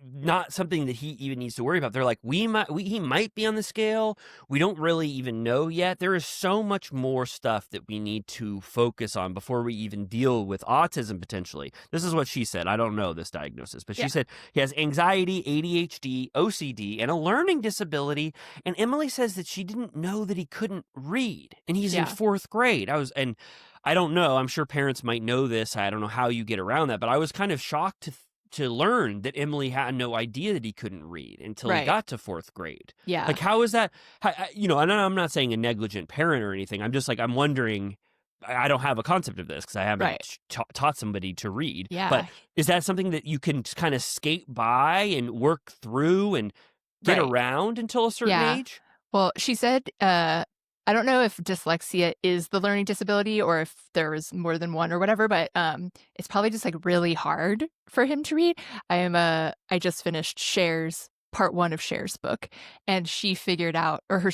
Speaker 1: not something that he even needs to worry about. They're like, he might be on the scale. We don't really even know yet. There is so much more stuff that we need to focus on before we even deal with autism potentially. This is what she said. I don't know this diagnosis, but she said he has anxiety, ADHD, OCD, and a learning disability. And Emily says that she didn't know that he couldn't read, and he's in 4th grade. I don't know. I'm sure parents might know this. I don't know how you get around that, but I was kind of shocked to learn that Emily had no idea that he couldn't read until he got to 4th grade.
Speaker 2: Yeah.
Speaker 1: Like, how is that? And I'm not saying a negligent parent or anything. I'm just like, I'm wondering, I don't have a concept of this because I haven't taught somebody to read.
Speaker 2: Yeah.
Speaker 1: But is that something that you can kind of skate by and work through and get around until a certain age?
Speaker 2: Well, she said, I don't know if dyslexia is the learning disability or if there is more than one or whatever, but it's probably just like really hard for him to read. I just finished part 1 of Cher's book, and she figured out, or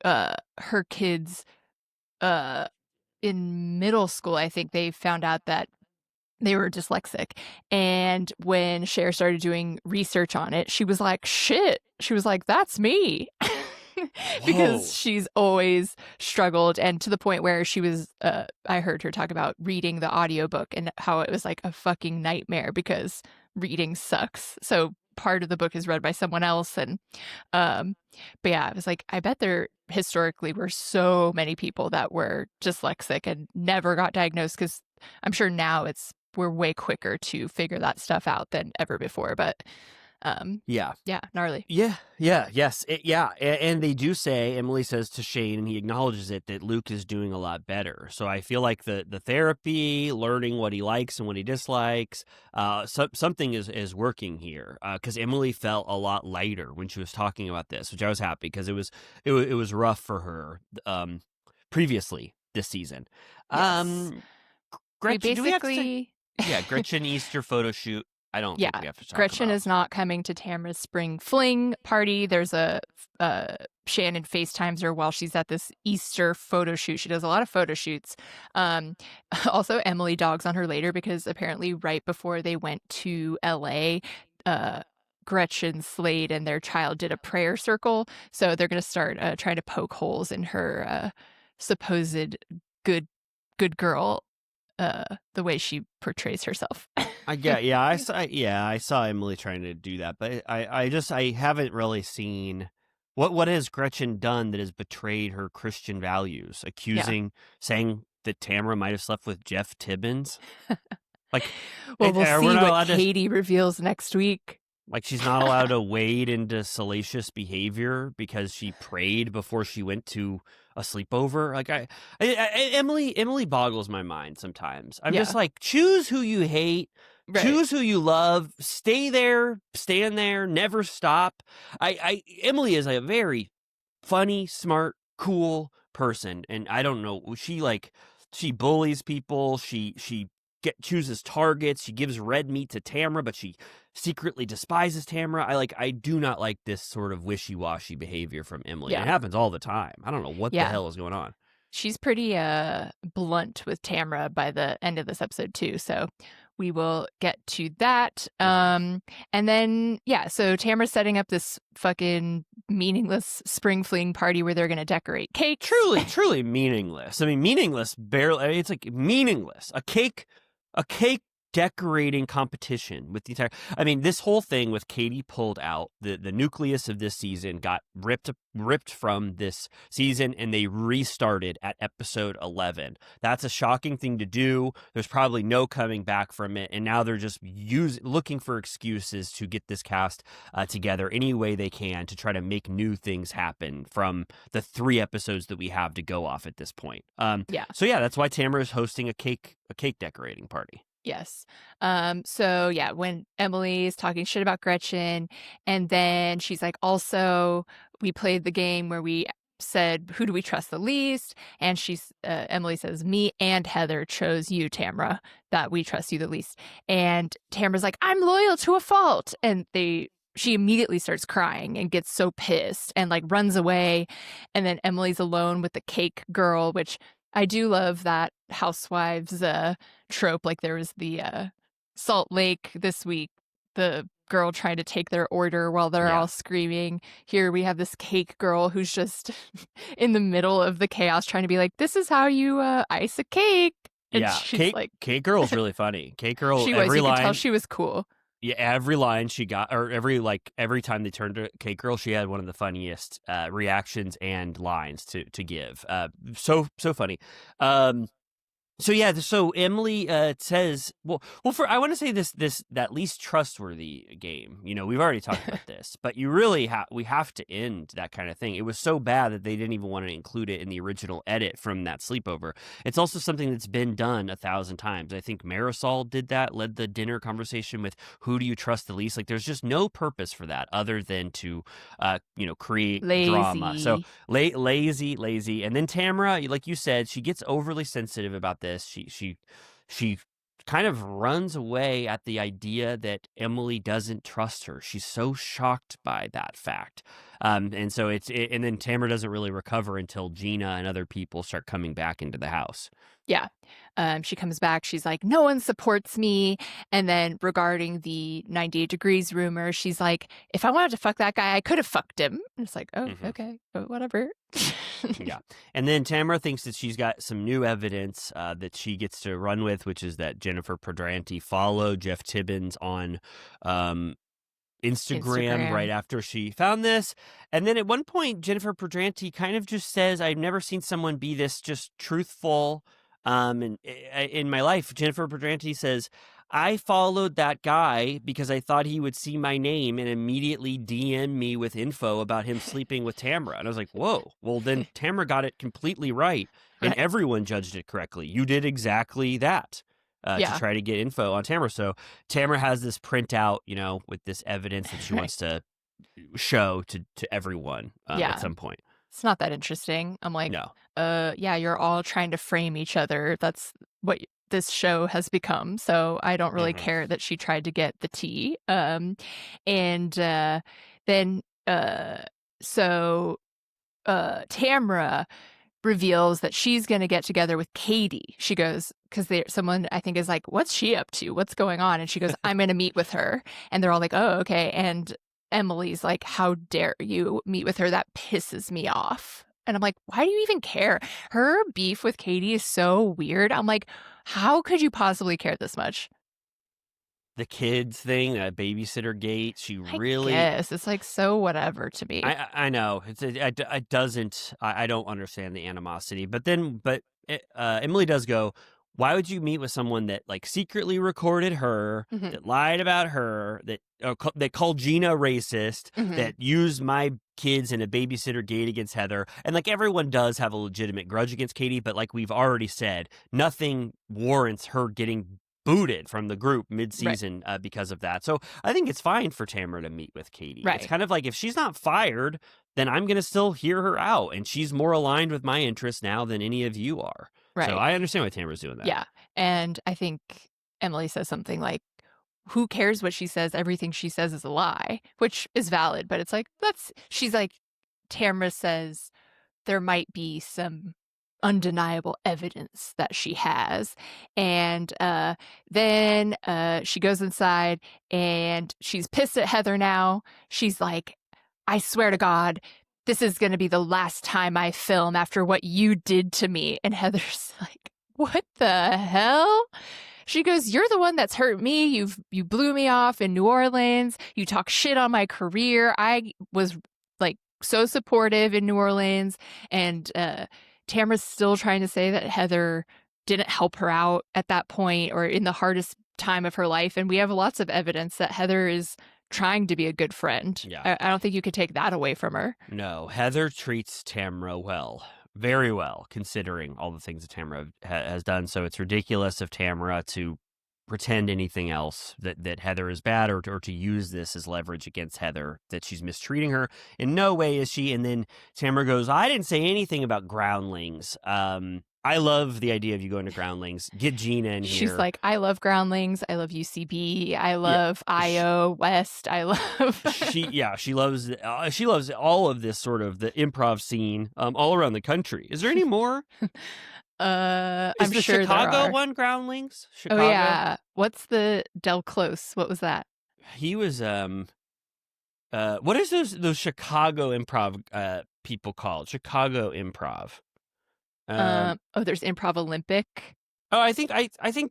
Speaker 2: her kids in middle school, I think they found out that they were dyslexic. And when Cher started doing research on it, she was like, shit. She was like, that's me. Because she's always struggled, and to the point where she was I heard her talk about reading the audiobook and how it was like a fucking nightmare because reading sucks. So part of the book is read by someone else, and but yeah, I was like, I bet there historically were so many people that were dyslexic and never got diagnosed, because I'm sure now we're way quicker to figure that stuff out than ever before. But gnarly.
Speaker 1: Yes. And they do say, Emily says to Shane, and he acknowledges it, that Luke is doing a lot better. So I feel like the therapy, learning what he likes and what he dislikes, something is working here. Because Emily felt a lot lighter when she was talking about this, which I was happy, because it was rough for her previously this season.
Speaker 2: Yes.
Speaker 1: Gretchen, do we have to say, Gretchen Easter photo shoot. I don't think
Speaker 2: Yeah,
Speaker 1: we have to talk
Speaker 2: Gretchen
Speaker 1: about.
Speaker 2: is not coming to Tamra's spring fling party. There's a Shannon FaceTimes her while she's at this Easter photo shoot. She does a lot of photo shoots. Also, Emily dogs on her later because apparently right before they went to LA, Gretchen, Slade, and their child did a prayer circle. So they're going to start trying to poke holes in her supposed good girl, the way she portrays herself.
Speaker 1: I saw Emily trying to do that, but I haven't really seen what has Gretchen done that has betrayed her Christian values, saying that Tamra might have slept with Jeff Tibbins. Like,
Speaker 2: Well, we'll
Speaker 1: we're
Speaker 2: see
Speaker 1: not
Speaker 2: what
Speaker 1: allowed to.
Speaker 2: Katie reveals next week.
Speaker 1: Like, she's not allowed to wade into salacious behavior because she prayed before she went to a sleepover. Like, Emily boggles my mind sometimes. I'm just like, choose who you hate, choose who you love, stay there, stand there, never stop. Emily is a very funny, smart, cool person, and I don't know. She bullies people. She chooses targets. She gives red meat to Tamra, but she secretly despises Tamra. I do not like this sort of wishy-washy behavior from Emily.
Speaker 2: Yeah.
Speaker 1: It happens all the time. I don't know what the hell is going on.
Speaker 2: She's pretty blunt with Tamra by the end of this episode too, so we will get to that. And then so Tamra's setting up this fucking meaningless spring fling party where they're going to decorate cakes.
Speaker 1: Truly meaningless. I mean, meaningless barely. It's like meaningless. A cake decorating competition with the entire. I mean, this whole thing with Katie pulled out, the nucleus of this season got ripped from this season, and they restarted at episode 11. That's a shocking thing to do. There's probably no coming back from it, and now they're just looking for excuses to get this cast together any way they can to try to make new things happen from the 3 episodes that we have to go off at this point. So that's why Tamara is hosting a cake decorating party.
Speaker 2: Yes. When Emily is talking shit about Gretchen, and then she's like, also, we played the game where we said, who do we trust the least? And Emily says, me and Heather chose you, Tamra, that we trust you the least. And Tamra's like, I'm loyal to a fault. And she immediately starts crying and gets so pissed and like runs away. And then Emily's alone with the cake girl, which I do love that Housewives trope. Like there was the Salt Lake this week, the girl trying to take their order while they're all screaming. Here we have this cake girl who's just in the middle of the chaos trying to be like, this is how you ice a cake. And she's
Speaker 1: cake girl's really funny. Cake girl,
Speaker 2: you could tell she was cool.
Speaker 1: Yeah, every line she got, or every time they turned to Cake Girl, she had one of the funniest reactions and lines to give. So funny. So Emily says, I want to say that least trustworthy game. You know, we've already talked about this, but you really we have to end that kind of thing. It was so bad that they didn't even want to include it in the original edit from that sleepover. It's also something that's been done 1,000 times. I think Marisol did that, led the dinner conversation with who do you trust the least. Like, there's just no purpose for that other than to, create drama. So lazy, and then Tamra, like you said, she gets overly sensitive about this. She kind of runs away at the idea that Emily doesn't trust her. She's so shocked by that fact. And so and then Tamara doesn't really recover until Gina and other people start coming back into the house.
Speaker 2: Yeah. She comes back. She's like, no one supports me. And then regarding the 98 Degrees rumor, she's like, if I wanted to fuck that guy, I could have fucked him. And it's like, oh, okay, but whatever.
Speaker 1: Yeah. And then Tamara thinks that she's got some new evidence that she gets to run with, which is that Jennifer Pedranti followed Jeff Tibbins on Instagram right after she found this. And then at one point, Jennifer Pedranti kind of just says, I've never seen someone be this just truthful. And in my life, Jennifer Pedranti says, I followed that guy because I thought he would see my name and immediately DM me with info about him sleeping with Tamra. And I was like, whoa, well, then Tamra got it completely right. And everyone judged it correctly. You did exactly that. To try to get info on Tamra. So Tamra has this printout, with this evidence that she wants to show to everyone at some point.
Speaker 2: It's not that interesting. I'm like,
Speaker 1: no.
Speaker 2: You're all trying to frame each other. That's what this show has become. So I don't really
Speaker 1: Mhm.
Speaker 2: care that she tried to get the tea. And then so Tamra reveals that she's going to get together with Katie. She goes, because someone I think is like, what's she up to? What's going on? And she goes, I'm going to meet with her. And they're all like, oh, okay. And Emily's like, how dare you meet with her? That pisses me off. And I'm like, why do you even care? Her beef with Katie is so weird. I'm like, how could you possibly care this much?
Speaker 1: The kids thing, that babysitter gate, she
Speaker 2: I
Speaker 1: really.
Speaker 2: guess it's like so whatever to me.
Speaker 1: I know it doesn't. I don't understand the animosity, but Emily does go. Why would you meet with someone that like secretly recorded her,
Speaker 2: Mhm.
Speaker 1: that lied about her, that called Gina racist,
Speaker 2: Mhm.
Speaker 1: that used my kids in a babysitter gate against Heather, and like everyone does have a legitimate grudge against Katie, but like we've already said, nothing warrants her getting booted from the group mid-season because of that. So I think it's fine for Tamara to meet with Katie.
Speaker 2: Right.
Speaker 1: It's kind of like if she's not fired, then I'm going to still hear her out, and she's more aligned with my interests now than any of you are.
Speaker 2: Right.
Speaker 1: So I understand why Tamara's doing that.
Speaker 2: Yeah. And I think Emily says something like, who cares what she says? Everything she says is a lie, which is valid. But it's like, she's like, Tamara says there might be some undeniable evidence that she has. And then she goes inside and she's pissed at Heather now. She's like, I swear to God, this is going to be the last time I film after what you did to me. And Heather's like, what the hell? She goes, you're the one that's hurt me. You blew me off in New Orleans. You talk shit on my career. I was like so supportive in New Orleans. And Tamara's still trying to say that Heather didn't help her out at that point or in the hardest time of her life. And we have lots of evidence that Heather is trying to be a good friend.
Speaker 1: Yeah.
Speaker 2: I don't think you could take that away from her.
Speaker 1: No, Heather treats Tamara well. Very well, considering all the things that Tamara has done. So it's ridiculous of Tamara to pretend anything else, that Heather is bad, or to use this as leverage against Heather, that she's mistreating her. In no way is she. And then Tamara goes, I didn't say anything about groundlings. I love the idea of you going to groundlings. Get Gina in here.
Speaker 2: She's like, I love groundlings. I love UCB. I love IO West. I love.
Speaker 1: She loves all of this sort of the improv scene all around the country. Is there any more?
Speaker 2: I'm
Speaker 1: the
Speaker 2: sure
Speaker 1: Chicago
Speaker 2: there are.
Speaker 1: one groundlings? Chicago?
Speaker 2: Oh yeah. What's the Del Close? What was that?
Speaker 1: He was what is those Chicago improv people called? Chicago improv.
Speaker 2: There's Improv Olympic.
Speaker 1: Oh, I think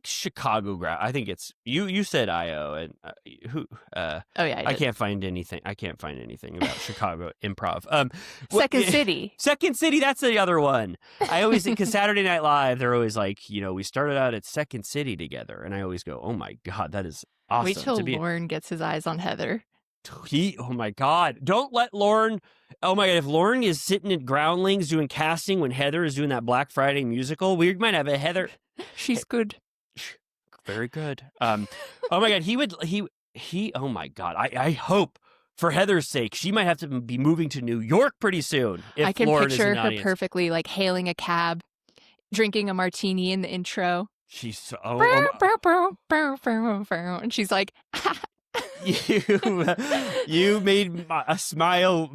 Speaker 1: Chicago I think it's you said IO and who
Speaker 2: Oh yeah,
Speaker 1: I can't find anything. I can't find anything about Chicago improv.
Speaker 2: Second City.
Speaker 1: Second City, that's the other one. I always think, because Saturday Night Live, they're always like, we started out at Second City together, and I always go, oh my God, that is awesome.
Speaker 2: Wait till Lauren gets his eyes on Heather.
Speaker 1: Oh my God, don't let Lauren. Oh my God, if Lauren is sitting at Groundlings doing casting when Heather is doing that Black Friday musical, we might have a Heather.
Speaker 2: She's good.
Speaker 1: Very good. Oh my God, oh my God, I hope, for Heather's sake, she might have to be moving to New York pretty soon. If
Speaker 2: I can
Speaker 1: Lauren
Speaker 2: picture
Speaker 1: is
Speaker 2: her
Speaker 1: audience.
Speaker 2: perfectly, like hailing a cab, drinking a martini in the intro.
Speaker 1: She's so,
Speaker 2: And she's like,
Speaker 1: you made a smile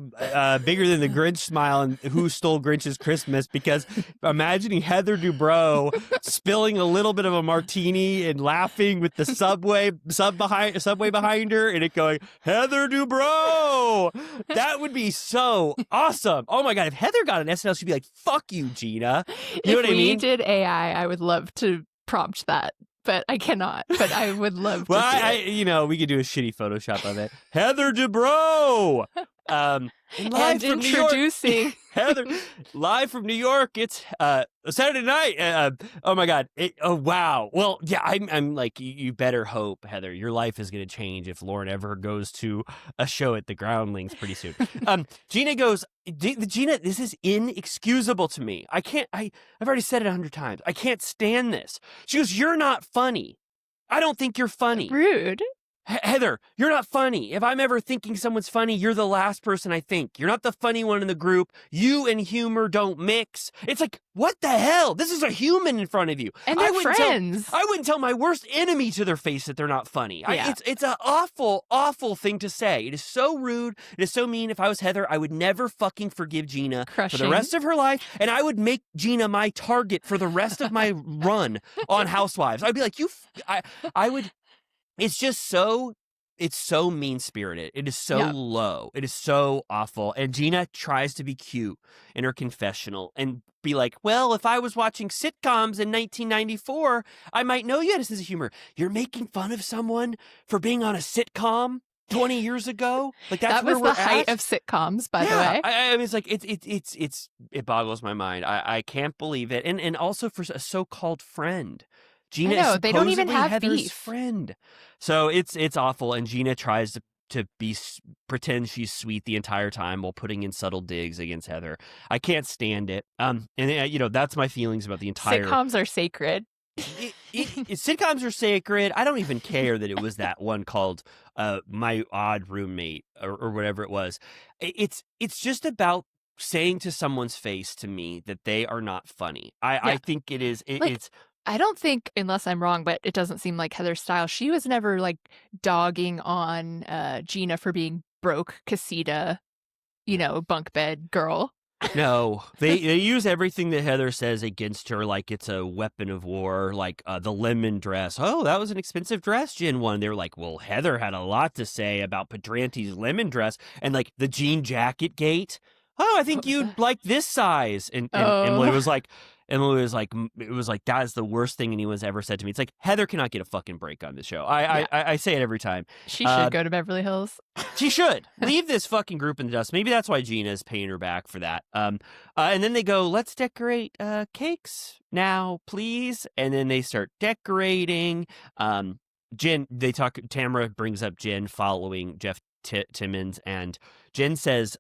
Speaker 1: bigger than the Grinch smile and Who Stole Grinch's Christmas, because imagining Heather Dubrow spilling a little bit of a martini and laughing with the subway behind her, and it going, Heather Dubrow, that would be so awesome. Oh my God, if Heather got an SNL, she'd be like, fuck you, Gina. You know what I mean?
Speaker 2: If we did AI, I would love to prompt that. But I cannot. But I would love to.
Speaker 1: Well, we could do a shitty Photoshop of it. Heather Dubrow, and
Speaker 2: introducing
Speaker 1: Heather, live from New York. It's Saturday night. Oh my God. Oh wow. Well, yeah. I'm like, you better hope, Heather, your life is going to change if Lauren ever goes to a show at the Groundlings pretty soon. Gina goes. Gina, this is inexcusable to me. I can't. I've already said it 100 times. I can't stand this. She goes, you're not funny. I don't think you're funny.
Speaker 2: Rude.
Speaker 1: Heather, you're not funny. If I'm ever thinking someone's funny, you're the last person I think. You're not the funny one in the group. You and humor don't mix. It's like, what the hell? This is a human in front of you.
Speaker 2: And they're friends.
Speaker 1: I wouldn't tell my worst enemy to their face that they're not funny.
Speaker 2: Yeah.
Speaker 1: It's an awful, awful thing to say. It is so rude. It is so mean. If I was Heather, I would never fucking forgive Gina for the rest of her life. And I would make Gina my target for the rest of my run on Housewives. I'd be like, I would... It's just so, it's so mean-spirited. It is so low. It is so awful. And Gina tries to be cute in her confessional and be like, well, if I was watching sitcoms in 1994, I might know you had a sense of humor. You're making fun of someone for being on a sitcom 20 years ago? Like that
Speaker 2: was the height of sitcoms, by the way.
Speaker 1: I mean, it's like, it boggles my mind. I can't believe it. And also for a so-called friend. Gina is
Speaker 2: they don't even have
Speaker 1: Heather's
Speaker 2: beef.
Speaker 1: friend. So it's awful, and Gina tries to pretend she's sweet the entire time while putting in subtle digs against Heather. I can't stand it. And that's my feelings about the entire...
Speaker 2: Sitcoms are sacred.
Speaker 1: Sitcoms are sacred. I don't even care that it was that one called My Odd Roommate or whatever it was. It's just about saying to someone's face to me that they are not funny. I think it is... It's...
Speaker 2: I don't think, unless I'm wrong, but it doesn't seem like Heather's style. She was never like dogging on Gina for being broke, casita, bunk bed girl.
Speaker 1: No, they use everything that Heather says against her like it's a weapon of war, like the lemon dress. Oh, that was an expensive dress, Jen won. They were like, well, Heather had a lot to say about Pedrante's lemon dress and like the jean jacket gate. Oh, I think you'd like this size. And Emily was like, it was like, that is the worst thing anyone's ever said to me. It's like, Heather cannot get a fucking break on this show. I say it every time.
Speaker 2: She should go to Beverly Hills.
Speaker 1: She should. Leave this fucking group in the dust. Maybe that's why Gina is paying her back for that. And then they go, let's decorate cakes now, please. And then they start decorating. Jen, Tamara brings up Jen following Jeff Timmons. And Jen says,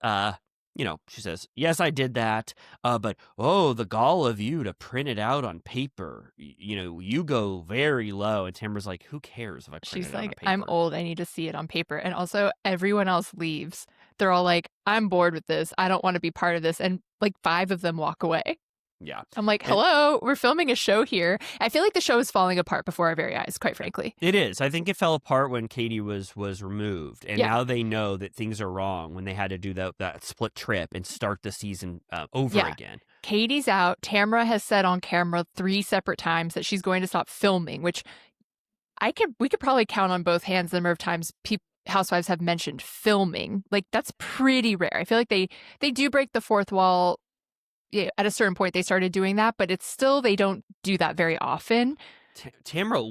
Speaker 1: she says, yes, I did that. But, the gall of you to print it out on paper. You go very low. And Tamara's like, who cares if I print it out on paper?
Speaker 2: I'm old. I need to see it on paper. And also, everyone else leaves. They're all like, I'm bored with this. I don't want to be part of this. And like 5 of them walk away.
Speaker 1: Yeah.
Speaker 2: I'm like, hello, we're filming a show here. I feel like the show is falling apart before our very eyes, quite frankly.
Speaker 1: It is. I think it fell apart when Katie was removed. And now they know that things are wrong when they had to do that split trip and start the season over again.
Speaker 2: Katie's out. Tamara has said on camera 3 separate times that she's going to stop filming, which we could probably count on both hands the number of times housewives have mentioned filming. Like, that's pretty rare. I feel like they do break the fourth wall. Yeah, at a certain point they started doing that, but it's still, they don't do that very often.
Speaker 1: Tamara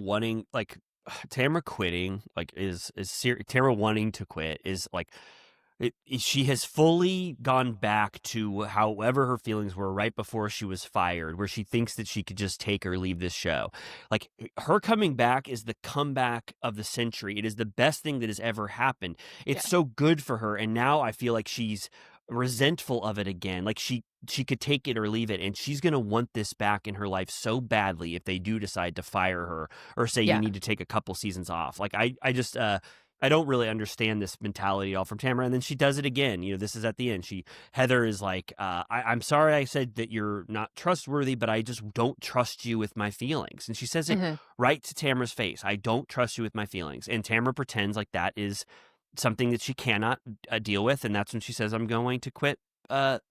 Speaker 1: quitting like is Tamara wanting to quit is like she has fully gone back to however her feelings were right before she was fired, where she thinks that she could just take or leave this show. Like, her coming back is the comeback of the century. It is the best thing that has ever happened. It's so good for her, and now I feel like she's resentful of it again. Like she could take it or leave it, and she's going to want this back in her life so badly if they do decide to fire her or say you need to take a couple seasons off. Like, I just I don't really understand this mentality at all from Tamara. And then she does it again. This is at the end. Heather is like, I'm sorry I said that you're not trustworthy, but I just don't trust you with my feelings. And she says it right to Tamara's face. I don't trust you with my feelings. And Tamara pretends like that is something that she cannot deal with. And that's when she says, I'm going to quit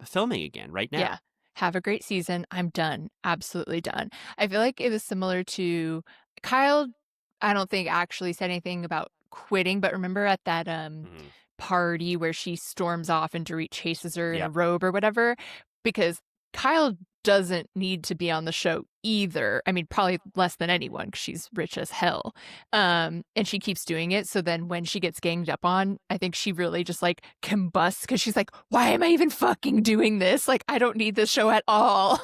Speaker 1: filming again right now.
Speaker 2: Yeah. Have a great season. I'm done. Absolutely done. I feel like it was similar to Kyle. I don't think actually said anything about quitting, but remember at that party where she storms off and Dorit chases her in a robe or whatever, because Kyle doesn't need to be on the show either. I mean, probably less than anyone because she's rich as hell. And she keeps doing it. So then when she gets ganged up on, I think she really just like combusts because she's like, why am I even fucking doing this? Like, I don't need this show at all.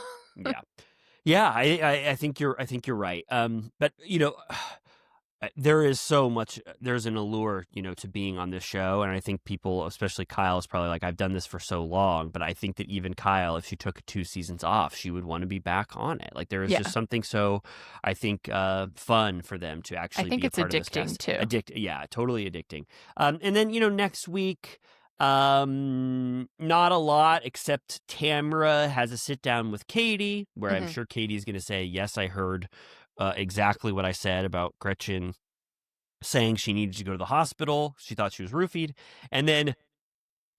Speaker 1: Yeah. I think you're right. But there is so much, there's an allure, to being on this show. And I think people, especially Kyle, is probably like, I've done this for so long. But I think that even Kyle, if she took 2 seasons off, she would want to be back on it. Like, there is
Speaker 2: Yeah.
Speaker 1: just something so, I think, fun for them to
Speaker 2: I
Speaker 1: actually
Speaker 2: think
Speaker 1: be a
Speaker 2: it's
Speaker 1: part of this
Speaker 2: addicting
Speaker 1: cast.
Speaker 2: too.
Speaker 1: Yeah, totally addicting. And then, next week, not a lot, except Tamra has a sit down with Katie, where I'm
Speaker 2: Mhm.
Speaker 1: sure Katie's going to say, yes, I heard exactly what I said about Gretchen saying she needed to go to the hospital. She thought she was roofied. And then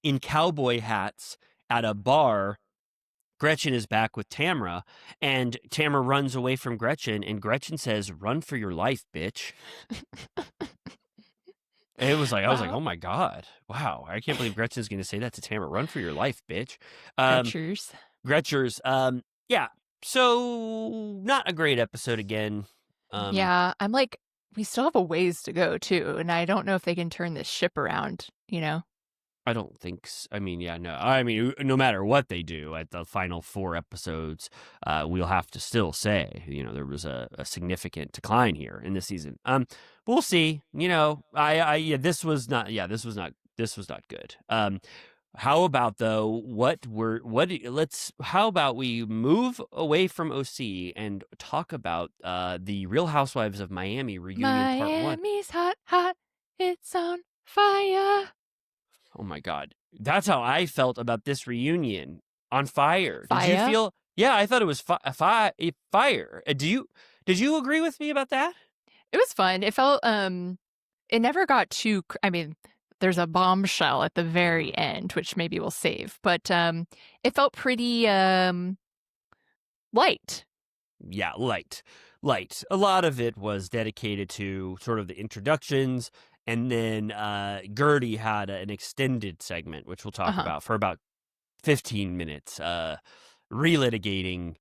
Speaker 1: in cowboy hats at a bar, Gretchen is back with Tamra, and Tamra runs away from Gretchen, and Gretchen says, "Run for your life, bitch." And it was like, I was like,
Speaker 2: Wow.
Speaker 1: oh my God. Wow. I can't believe Gretchen's going to say that to Tamra. Run for your life, bitch.
Speaker 2: Gretchers.
Speaker 1: Gretchers. Yeah. So not a great episode again.
Speaker 2: Yeah, I'm like, we still have a ways to go too, and I don't know if they can turn this ship around, you know?
Speaker 1: I don't think I mean, yeah, no. I mean, no matter what they do at the final 4 episodes, we'll have to still say, there was a significant decline here in this season. We'll see. Yeah, this was not good. How about though? How about we move away from OC and talk about the Real Housewives of Miami reunion part 1.
Speaker 2: Miami's hot, hot, it's on fire.
Speaker 1: Oh my God. That's how I felt about this reunion. On fire. Did you
Speaker 2: Fire?
Speaker 1: feel? Yeah, I thought it was fire. Did you agree with me about that?
Speaker 2: It was fun. It felt, it never got too, I mean, there's a bombshell at the very end, which maybe we'll save, but it felt pretty light.
Speaker 1: Yeah, light. A lot of it was dedicated to sort of the introductions, and then Gertie had an extended segment, which we'll talk about, for about 15 minutes, relitigating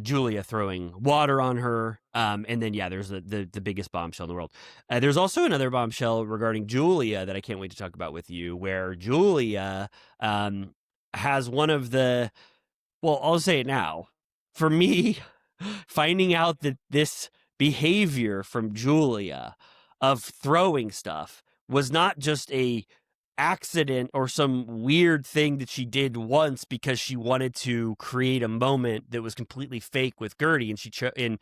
Speaker 1: Julia throwing water on her. And then, yeah, there's the biggest bombshell in the world. There's also another bombshell regarding Julia that I can't wait to talk about with you, where Julia has one of the, well, I'll say it now. For me, finding out that this behavior from Julia of throwing stuff was not just a accident or some weird thing that she did once because she wanted to create a moment that was completely fake with Gertie, and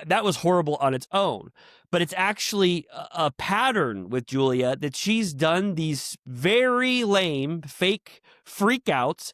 Speaker 1: that was horrible on its own. But it's actually a pattern with Julia that she's done these very lame fake freakouts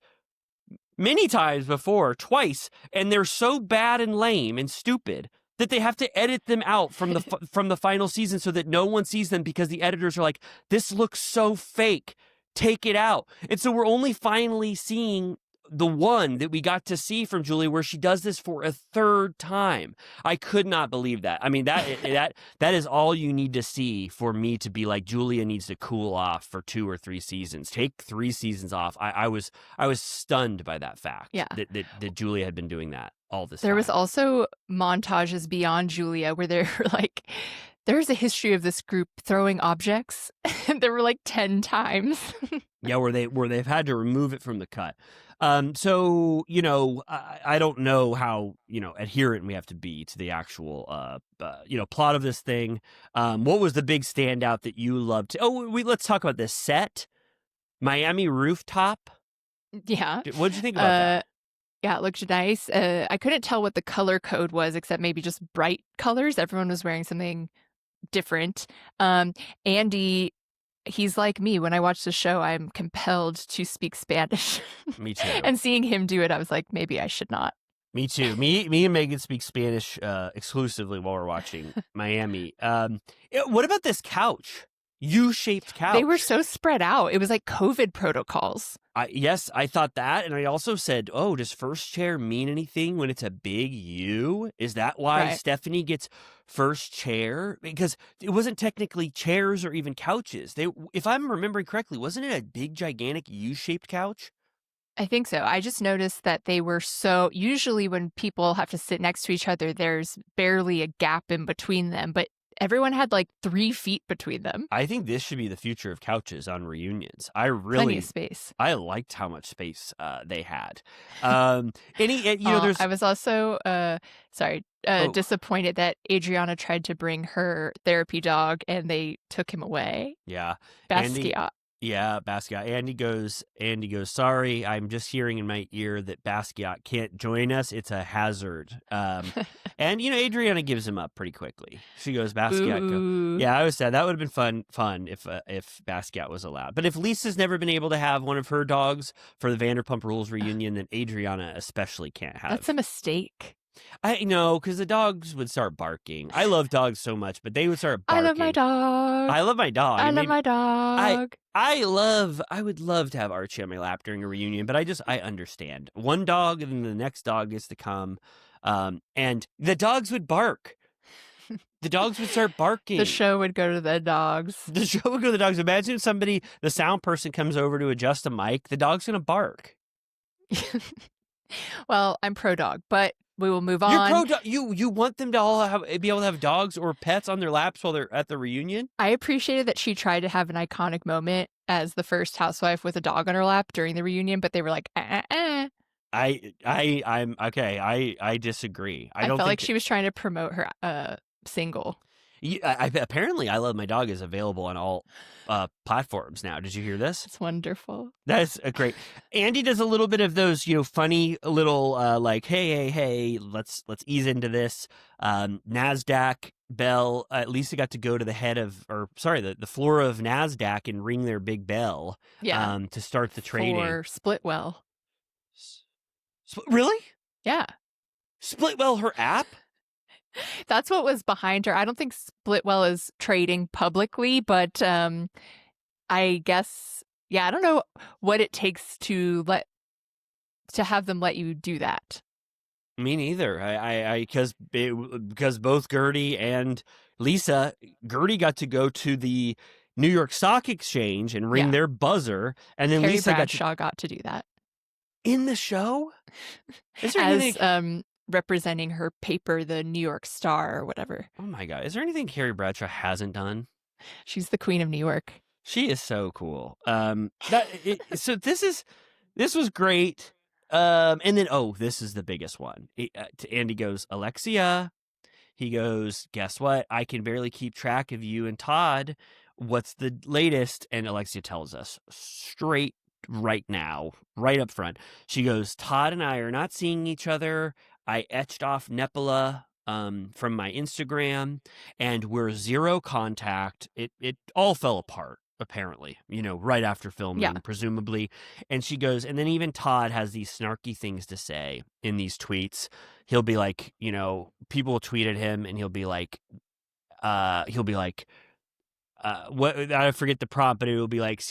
Speaker 1: many times before, twice, and they're so bad and lame and stupid that they have to edit them out from the final season so that no one sees them, because the editors are like, this looks so fake, take it out. And so we're only finally seeing the one that we got to see from Julie, where she does this for a third time. I could not believe that. I mean, that is all you need to see for me to be like, Julia needs to cool off for 2 or 3 seasons. Take 3 seasons off. I was stunned by that fact.
Speaker 2: Yeah.
Speaker 1: That Julia had been doing that all this time.
Speaker 2: There was also montages beyond Julia where they were like, there's a history of this group throwing objects. There were like 10 times.
Speaker 1: Yeah, where they've had to remove it from the cut. So, I don't know how, adherent we have to be to the actual, plot of this thing. What was the big standout that you loved? Let's talk about this set. Miami rooftop.
Speaker 2: Yeah.
Speaker 1: What did you think about that?
Speaker 2: Yeah, it looked nice. I couldn't tell what the color code was, except maybe just bright colors. Everyone was wearing something different. Andy, he's like me. When I watch the show, I'm compelled to speak Spanish.
Speaker 1: Me too.
Speaker 2: And seeing him do it, I was like, maybe I should not.
Speaker 1: Me too. Me and Megan speak Spanish exclusively while we're watching Miami. What about this couch? U-shaped couch.
Speaker 2: They were so spread out. It was like COVID protocols.
Speaker 1: Yes, I thought that. And I also said, does first chair mean anything when it's a big U? Is that why Stephanie gets first chair? Because it wasn't technically chairs or even couches. If I'm remembering correctly, wasn't it a big, gigantic U-shaped couch?
Speaker 2: I think so. I just noticed that they were usually when people have to sit next to each other, there's barely a gap in between them. But everyone had like 3 feet between them.
Speaker 1: I think this should be the future of couches on reunions.
Speaker 2: Plenty of space.
Speaker 1: I liked how much space they had. There's
Speaker 2: I was also
Speaker 1: oh
Speaker 2: disappointed that Adriana tried to bring her therapy dog and they took him away.
Speaker 1: yeah, Andy.
Speaker 2: Basquiat.
Speaker 1: Yeah, Basquiat. Andy goes, sorry, I'm just hearing in my ear that Basquiat can't join us. It's a hazard. And Adriana gives him up pretty quickly. She goes, Basquiat, go. Yeah, I was sad. That would have been fun if Basquiat was allowed. But if Lisa's never been able to have one of her dogs for the Vanderpump Rules reunion, then Adriana especially can't have.
Speaker 2: That's a mistake.
Speaker 1: I know, because the dogs would start barking. I love dogs so much, but they would start barking.
Speaker 2: I love my dog.
Speaker 1: I love my dog.
Speaker 2: I love my dog.
Speaker 1: I would love to have Archie on my lap during a reunion, but I understand. One dog and then the next dog is to come. And the dogs would bark. The dogs would start barking.
Speaker 2: The show would go to the dogs.
Speaker 1: The show would go to the dogs. Imagine the sound person comes over to adjust a mic. The dog's going to bark.
Speaker 2: Well, I'm pro dog, but we will move on.
Speaker 1: You're pro dog. You want them to all be able to have dogs or pets on their laps while they're at the reunion?
Speaker 2: I appreciated that she tried to have an iconic moment as the first housewife with a dog on her lap during the reunion, but they were like,
Speaker 1: I'm okay. I disagree.
Speaker 2: I felt like she was trying to promote her single.
Speaker 1: Apparently, I Love My Dog is available on all platforms now. Did you hear this?
Speaker 2: It's wonderful.
Speaker 1: That's great. Andy does a little bit of those, funny little like, hey, let's ease into this. NASDAQ bell. Lisa got to go to the the floor of NASDAQ and ring their big bell.
Speaker 2: Yeah.
Speaker 1: To start the trading.
Speaker 2: For Splitwell.
Speaker 1: Really?
Speaker 2: Yeah.
Speaker 1: Splitwell, her app.
Speaker 2: That's what was behind her. I don't think Splitwell is trading publicly, but I guess, I don't know what it takes to have them let you do that.
Speaker 1: Me neither. Because both Gertie and Lisa, Gertie got to go to the New York Stock Exchange and ring their buzzer, and then
Speaker 2: Carrie
Speaker 1: Lisa
Speaker 2: Bradshaw got to do that
Speaker 1: in the show.
Speaker 2: Is there anything representing her paper, the New York Star or whatever?
Speaker 1: Oh my God! Is there anything Carrie Bradshaw hasn't done?
Speaker 2: She's the queen of New York.
Speaker 1: She is so cool. So this was great. And then this is the biggest one. Andy goes, Alexia. He goes, guess what? I can barely keep track of you and Todd. What's the latest? And Alexia tells us straight right now, right up front. She goes, Todd and I are not seeing each other. I etched off Nepala from my Instagram, and we're zero contact. It all fell apart, apparently, right after filming, presumably. And she goes, and then even Todd has these snarky things to say in these tweets. He'll be like, people will tweet at him, and he'll be like, what, I forget the prompt, but he'd be like,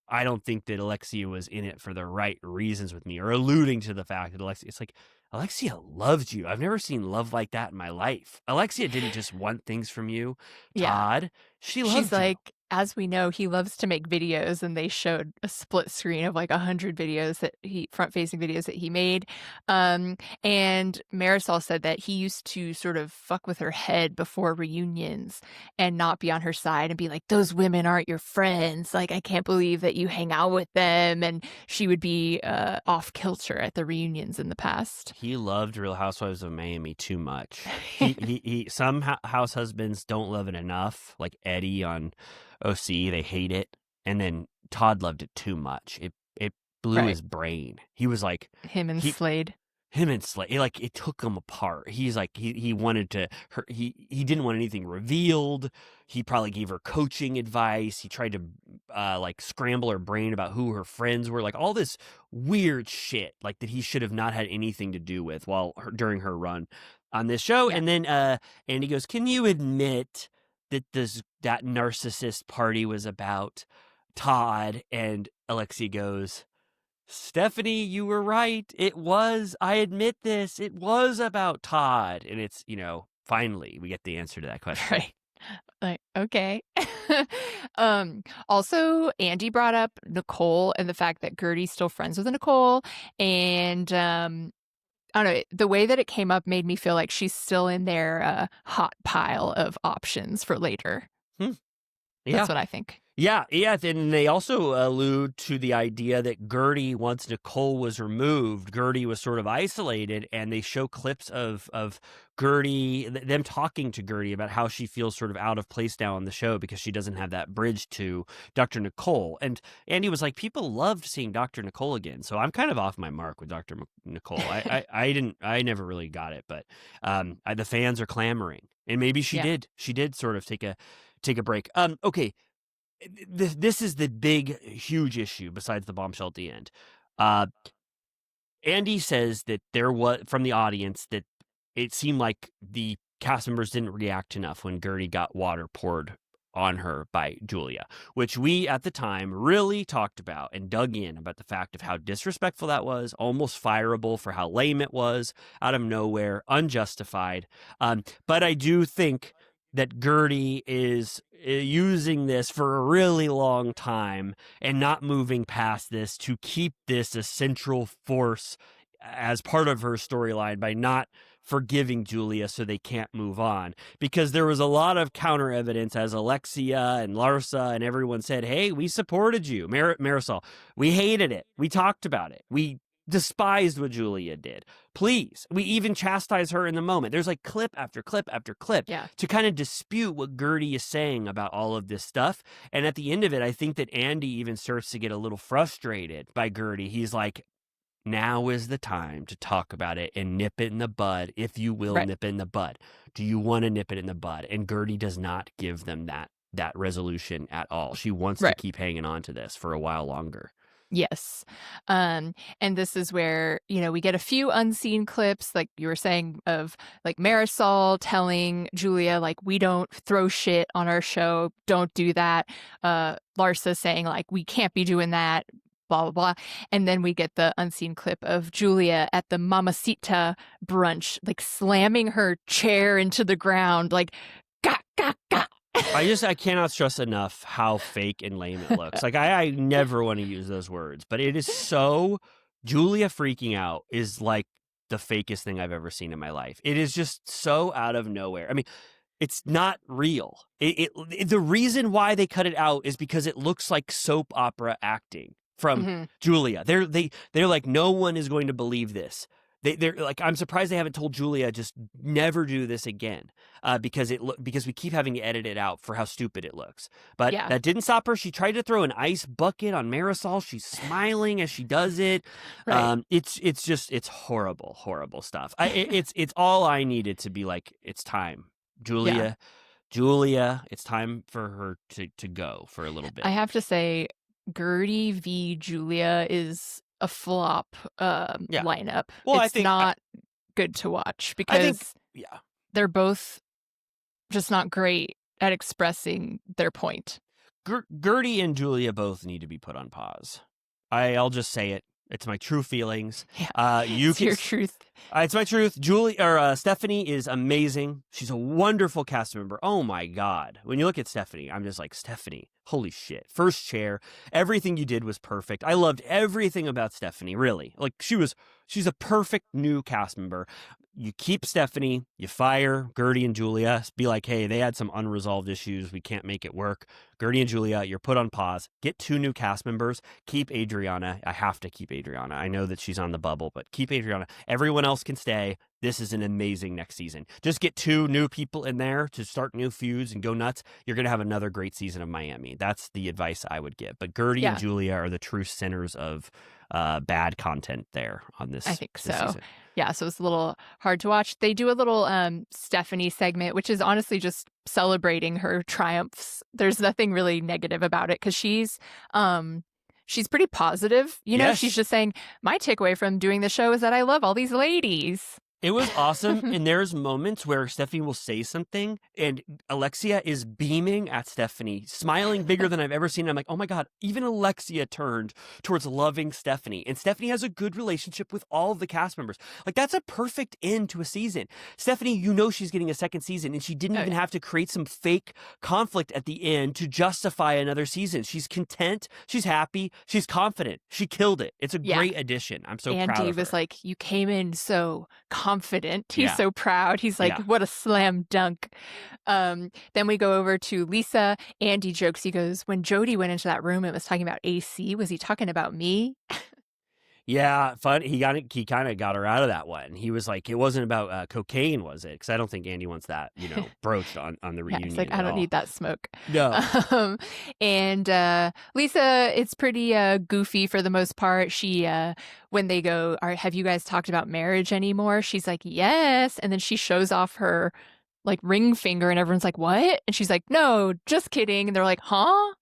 Speaker 1: I don't think that Alexia was in it for the right reasons with me, or alluding to the fact that Alexia loved you. I've never seen love like that in my life. Alexia didn't just want things from you, Todd. She loved you.
Speaker 2: She's like, as we know, he loves to make videos, and they showed a split screen of like 100 videos front-facing videos that he made. And Marisol said that he used to sort of fuck with her head before reunions and not be on her side and be like, those women aren't your friends. Like, I can't believe that you hang out with them. And she would be off kilter at the reunions in the past.
Speaker 1: He loved Real Housewives of Miami too much. Some house husbands don't love it enough, like Eddie on OC, they hate it, and then Todd loved it too much. It blew his brain. He was like
Speaker 2: him and Slade.
Speaker 1: Like, it took him apart. He's like he wanted to. He didn't want anything revealed. He probably gave her coaching advice. He tried to like scramble her brain about who her friends were. Like all this weird shit, like that he should have not had anything to do with during her run on this show. Yeah. And then Andy goes, "Can you admit that that narcissist party was about Todd?" And Alexia goes, Stephanie, you were right. It was. I admit this. It was about Todd. And it's, finally we get the answer to that question.
Speaker 2: Right. Like, okay. Also, Andy brought up Nicole and the fact that Gertie's still friends with Nicole. And I don't know, the way that it came up made me feel like she's still in their hot pile of options for later.
Speaker 1: Hmm. Yeah.
Speaker 2: That's what I think.
Speaker 1: Yeah, and they also allude to the idea that Gertie, once Nicole was removed, Gertie was sort of isolated, and they show clips of Gertie, them talking to Gertie about how she feels sort of out of place now on the show because she doesn't have that bridge to Dr. Nicole. And Andy was like, people loved seeing Dr. Nicole again, so I'm kind of off my mark with Dr. Nicole. I never really got it, but the fans are clamoring, and maybe she did sort of take a break. Okay. This is the big, huge issue besides the bombshell at the end. Andy says that there was, from the audience, that it seemed like the cast members didn't react enough when Gertie got water poured on her by Julia, which we at the time really talked about and dug in about the fact of how disrespectful that was, almost fireable for how lame it was, out of nowhere, unjustified. But I do think that Gertie is using this for a really long time and not moving past this to keep this a central force as part of her storyline by not forgiving Julia so they can't move on. Because there was a lot of counter evidence as Alexia and Larsa and everyone said, hey, we supported you. Marisol, we hated it. We talked about it. We despised what Julia did. Please. We even chastise her in the moment. There's like clip after clip after clip to kind of dispute what Gertie is saying about all of this stuff. And at the end of it, I think that Andy even starts to get a little frustrated by Gertie. He's like, now is the time to talk about it and nip it in the bud, if you will, nip it in the bud. Do you want to nip it in the bud? And Gertie does not give them that resolution at all. She wants to keep hanging on to this for a while longer.
Speaker 2: Yes. And this is where, we get a few unseen clips, like you were saying, of like Marisol telling Julia, like, we don't throw shit on our show. Don't do that. Larsa saying, like, we can't be doing that, blah, blah, blah. And then we get the unseen clip of Julia at the Mamacita brunch, like slamming her chair into the ground, like, gah, gah, gah.
Speaker 1: I cannot stress enough how fake and lame it looks. Like, I never want to use those words, but it is so, Julia freaking out is like the fakest thing I've ever seen in my life. It is just so out of nowhere. I mean, it's not real. The reason why they cut it out is because it looks like soap opera acting from Julia. They're like, no one is going to believe this. They're like, I'm surprised they haven't told Julia just never do this again, because we keep having to edit it out for how stupid it looks. But that didn't stop her. She tried to throw an ice bucket on Marisol. She's smiling as she does it. Right. It's horrible, horrible stuff. It's all I needed to be like, it's time, Julia. Julia, it's time for her to go for a little bit.
Speaker 2: I have to say, Gertie v. Julia is a flop lineup. Well, it's not good to watch because they're both just not great at expressing their point.
Speaker 1: Gertie and Julia both need to be put on pause. I'll just say it. It's my true feelings.
Speaker 2: Yeah. It's your truth.
Speaker 1: It's my truth. Stephanie is amazing. She's a wonderful cast member. Oh my God. When you look at Stephanie, I'm just like, Stephanie, holy shit. First chair. Everything you did was perfect. I loved everything about Stephanie, really. Like, she's a perfect new cast member. You keep Stephanie, you fire Gertie and Julia, be like, hey, they had some unresolved issues. We can't make it work. Gertie and Julia, you're put on pause. Get 2 new cast members. Keep Adriana. I have to keep Adriana. I know that she's on the bubble, but keep Adriana. Everyone else can stay. This is an amazing next season. Just get 2 new people in there to start new feuds and go nuts. You're going to have another great season of Miami. That's the advice I would give. But Gertie and Julia are the true centers of bad content there on this.
Speaker 2: I think so.
Speaker 1: Season.
Speaker 2: Yeah, so it's a little hard to watch. They do a little Stephanie segment, which is honestly just celebrating her triumphs. There's nothing really negative about it because she's pretty positive. She's just saying, my takeaway from doing the show is that I love all these ladies.
Speaker 1: It was awesome, and there's moments where Stephanie will say something, and Alexia is beaming at Stephanie, smiling bigger than I've ever seen. I'm like, oh my God, even Alexia turned towards loving Stephanie, and Stephanie has a good relationship with all of the cast members. Like, that's a perfect end to a season. Stephanie, you know she's getting a second season, and she didn't even have to create some fake conflict at the end to justify another season. She's content, she's happy, she's confident. She killed it. It's a great addition. I'm so proud of her.
Speaker 2: Andy was like, you came in so confident. He's so proud. He's like, what a slam dunk. Then we go over to Lisa. Andy jokes. He goes, when Jody went into that room and was talking about AC, was he talking about me?
Speaker 1: Yeah, fun. He kind of got her out of that one. He was like, it wasn't about cocaine, was it? Because I don't think Andy wants that, broached on the reunion.
Speaker 2: It's like, I don't need that smoke.
Speaker 1: No.
Speaker 2: And Lisa, it's pretty goofy for the most part. She, when they go, have you guys talked about marriage anymore? She's like, yes. And then she shows off her like ring finger, and everyone's like, what? And she's like, no, just kidding. And they're like, huh?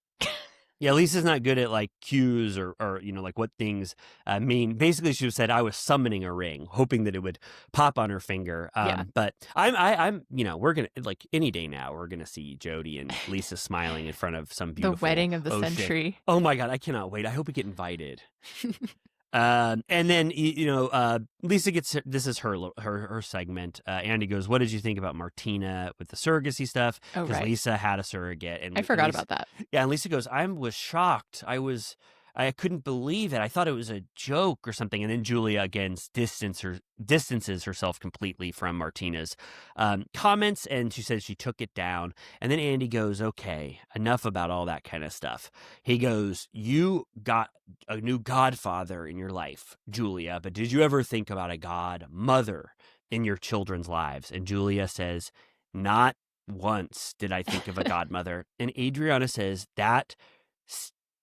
Speaker 1: Yeah, Lisa's not good at like cues or like what things mean. Basically, she said I was summoning a ring, hoping that it would pop on her finger. But I'm we're gonna like any day now we're gonna see Jody and Lisa smiling in front of some beautiful
Speaker 2: the wedding of the
Speaker 1: ocean.
Speaker 2: Century.
Speaker 1: Oh my God, I cannot wait. I hope we get invited. And then Lisa gets, this is her segment. Andy goes, what did you think about Martina with the surrogacy stuff? Because Lisa had a surrogate, and
Speaker 2: I forgot about that.
Speaker 1: Yeah, and Lisa goes, I was shocked. I couldn't believe it. I thought it was a joke or something. And then Julia again distances herself completely from Martina's comments, and she says she took it down. And then Andy goes, okay, enough about all that kind of stuff. He goes, you got a new godfather in your life, Julia, but did you ever think about a godmother in your children's lives? And Julia says, not once did I think of a godmother. And Adriana says, that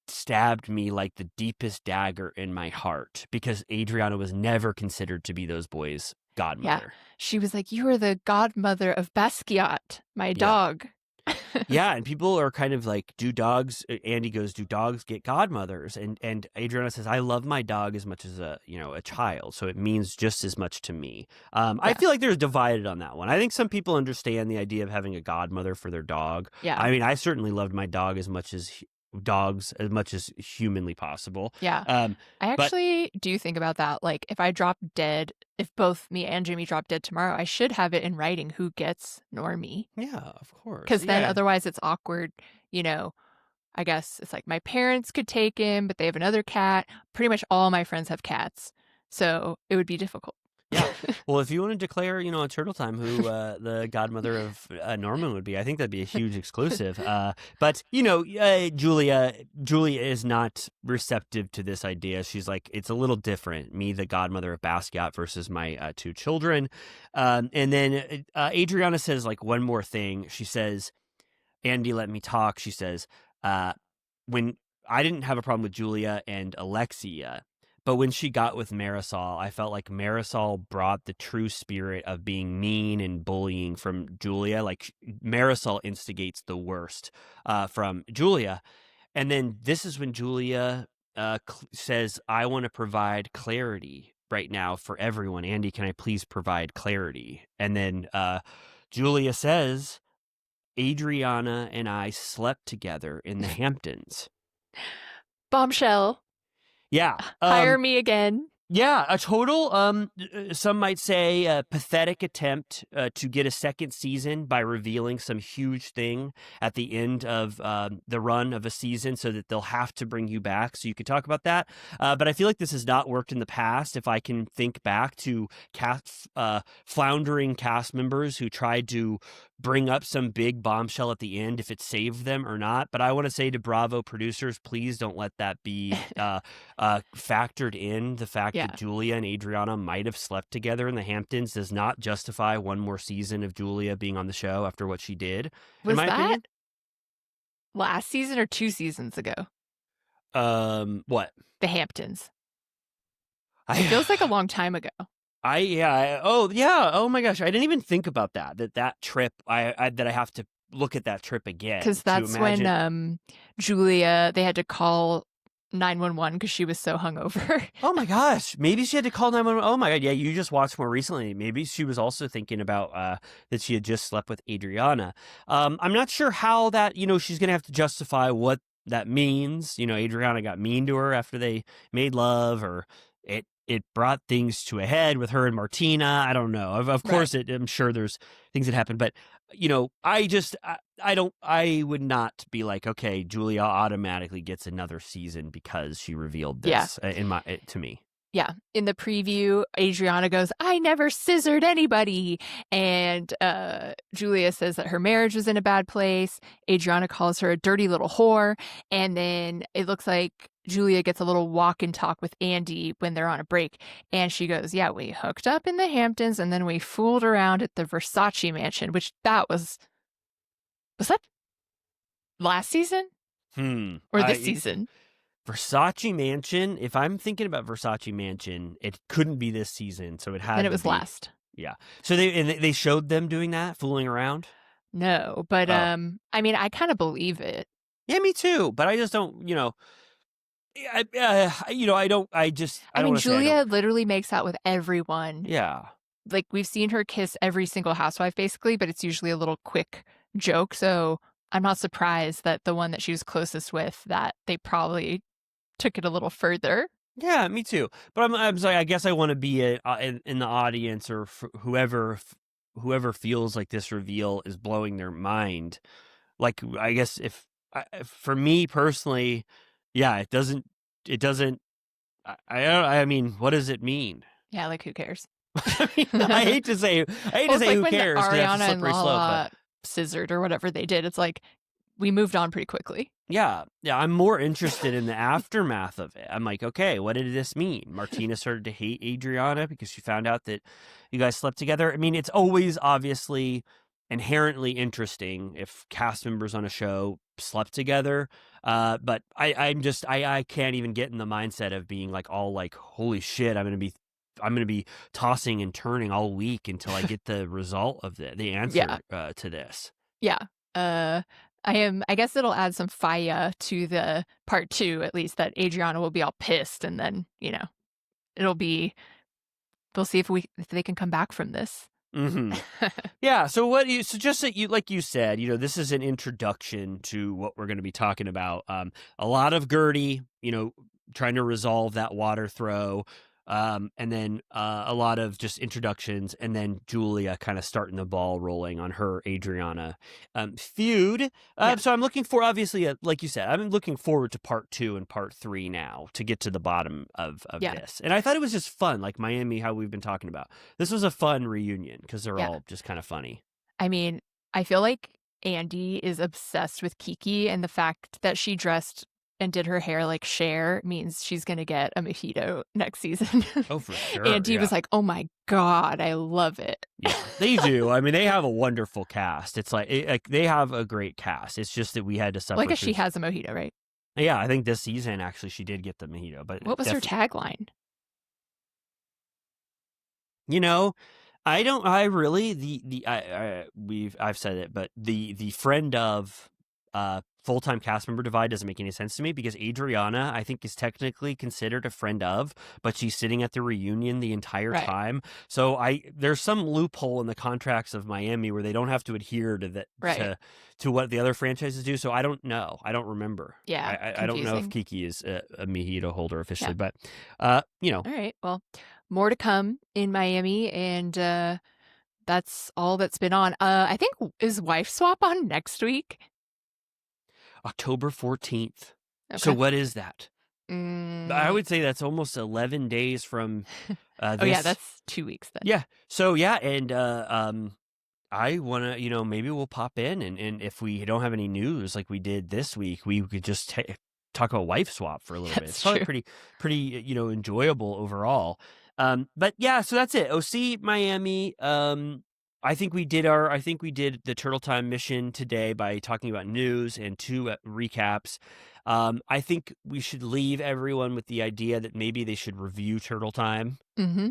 Speaker 1: stabbed me like the deepest dagger in my heart, because Adriana was never considered to be those boys' godmother.
Speaker 2: Yeah. She was like, you are the godmother of Basquiat, my dog.
Speaker 1: Yeah, and people are kind of like, Andy goes, do dogs get godmothers? And Adriana says, I love my dog as much as a child, so it means just as much to me. I feel like there's divided on that one. I think some people understand the idea of having a godmother for their dog.
Speaker 2: Yeah.
Speaker 1: I mean, I certainly loved my dog as much as humanly possible.
Speaker 2: Yeah. I actually do think about that. Like, if I drop dead, if both me and Jimmy drop dead tomorrow, I should have it in writing who gets Normie.
Speaker 1: Yeah, of course.
Speaker 2: Because then otherwise it's awkward. I guess it's like my parents could take him, but they have another cat. Pretty much all my friends have cats. So it would be difficult.
Speaker 1: Yeah. Well, if you want to declare, on Turtle Time who the godmother of Norman would be, I think that'd be a huge exclusive. But Julia is not receptive to this idea. She's like, it's a little different. Me, the godmother of Basquiat, versus my two children. And then Adriana says like one more thing. She says, Andy, let me talk. She says, when I didn't have a problem with Julia and Alexia, but when she got with Marisol, I felt like Marisol brought the true spirit of being mean and bullying from Julia. Like, Marisol instigates the worst from Julia. And then this is when Julia says, I want to provide clarity right now for everyone. Andy, can I please provide clarity? And then Julia says, Adriana and I slept together in the Hamptons.
Speaker 2: Bombshell.
Speaker 1: Yeah.
Speaker 2: Hire me again.
Speaker 1: Yeah, a total, some might say, a pathetic attempt to get a second season by revealing some huge thing at the end of the run of a season, so that they'll have to bring you back. So you could talk about that. But I feel like this has not worked in the past. If I can think back to floundering cast members who tried to bring up some big bombshell at the end, if it saved them or not. But I want to say to Bravo producers, please don't let that be factored in. The fact that Julia and Adriana might have slept together in the Hamptons does not justify one more season of Julia being on the show after what she did.
Speaker 2: Was
Speaker 1: in my
Speaker 2: that
Speaker 1: opinion.
Speaker 2: Last season or 2 seasons ago?
Speaker 1: What?
Speaker 2: The Hamptons. It feels like a long time ago.
Speaker 1: Oh my gosh, I didn't even think about that trip. That I have to look at that trip again,
Speaker 2: because that's when Julia, they had to call 911 because she was so hungover.
Speaker 1: Oh my gosh, maybe she had to call 911. Oh my god, yeah, you just watched more recently. Maybe she was also thinking about that she had just slept with Adriana. I'm not sure how that, she's going to have to justify what that means. Adriana got mean to her after they made love, or it brought things to a head with her and Martina. I don't know. Of course, I'm sure there's things that happen, but I would not be like, okay, Julia automatically gets another season because she revealed this to me.
Speaker 2: Yeah. In the preview, Adriana goes, I never scissored anybody. And Julia says that her marriage was in a bad place. Adriana calls her a dirty little whore. And then it looks like Julia gets a little walk and talk with Andy when they're on a break. And she goes, yeah, we hooked up in the Hamptons and then we fooled around at the Versace mansion, which was that last season? Or this season?
Speaker 1: Versace Mansion. If I'm thinking about Versace Mansion, it couldn't be this season, so it had.
Speaker 2: And it was last.
Speaker 1: Yeah. So they showed them doing that, fooling around.
Speaker 2: No, but I mean, I kind of believe it.
Speaker 1: Yeah, me too. But I just don't. I don't. I mean,
Speaker 2: Julia literally makes out with everyone.
Speaker 1: Yeah.
Speaker 2: Like, we've seen her kiss every single housewife, basically, but it's usually a little quick joke. So I'm not surprised that the one that she was closest with, that they probably took it a little further.
Speaker 1: Yeah, me too. But I'm sorry. I guess I want to be in the audience, or whoever feels like this reveal is blowing their mind. Like, I guess for me personally, yeah, it doesn't. I mean, what does it mean?
Speaker 2: Yeah, like, who cares?
Speaker 1: I hate to say who cares.
Speaker 2: Ariana and Lala scissored or whatever they did. It's like, we moved on pretty quickly.
Speaker 1: Yeah. I'm more interested in the aftermath of it. I'm like, okay, what did this mean? Martina started to hate Adriana because she found out that you guys slept together. I mean, it's always obviously inherently interesting if cast members on a show slept together. But I can't even get in the mindset of being like, all like, holy shit, I'm going to be tossing and turning all week until I get the result of the answer to this.
Speaker 2: Yeah. I guess it'll add some fire to the part 2, at least, that Adriana will be all pissed, and then, we'll see if they can come back from this.
Speaker 1: Mm-hmm. Yeah. So just that like you said, this is an introduction to what we're going to be talking about. A lot of Gertie, trying to resolve that water throw. And then a lot of just introductions, and then Julia kind of starting the ball rolling on her Adriana feud. So I'm looking for, obviously, like you said, I'm looking forward to part 2 and part 3 now to get to the bottom of this. And I thought it was just fun, like Miami, how we've been talking about. This was a fun reunion because they're all just kind of funny.
Speaker 2: I mean, I feel like Andy is obsessed with Kiki, and the fact that she dressed and did her hair like Cher means she's going to get a mojito next season.
Speaker 1: Oh, for sure.
Speaker 2: Andy was like, oh my God, I love it.
Speaker 1: Yeah, they do. I mean, they have a wonderful cast. It's like, they have a great cast. It's just that we had to suffer.
Speaker 2: Well, I guess she has a mojito, right?
Speaker 1: Yeah, I think this season, actually, she did get the mojito. But
Speaker 2: what was her tagline?
Speaker 1: I've said it, but the friend of full-time cast member divide doesn't make any sense to me, because Adriana, I think, is technically considered a friend of, but she's sitting at the reunion the entire time. So there's some loophole in the contracts of Miami where they don't have to adhere to that to what the other franchises do. So I don't know. I don't remember.
Speaker 2: Yeah,
Speaker 1: I don't know if Kiki is a mojito holder officially, but
Speaker 2: All right. Well, more to come in Miami, and that's all that's been on. I think, is Wife Swap on next week?
Speaker 1: October 14th.
Speaker 2: Okay.
Speaker 1: So what is that? I would say that's almost 11 days from this.
Speaker 2: Oh, yeah, that's 2 weeks then.
Speaker 1: Yeah. So, yeah, and I want to, maybe we'll pop in, and if we don't have any news like we did this week, we could just talk about Wife Swap for a little bit. It's probably pretty enjoyable overall. But, yeah, so that's it. OC Miami. I think we did the Turtle Time mission today by talking about news and 2 recaps. I think we should leave everyone with the idea that maybe they should review Turtle Time.
Speaker 2: Mm-hmm.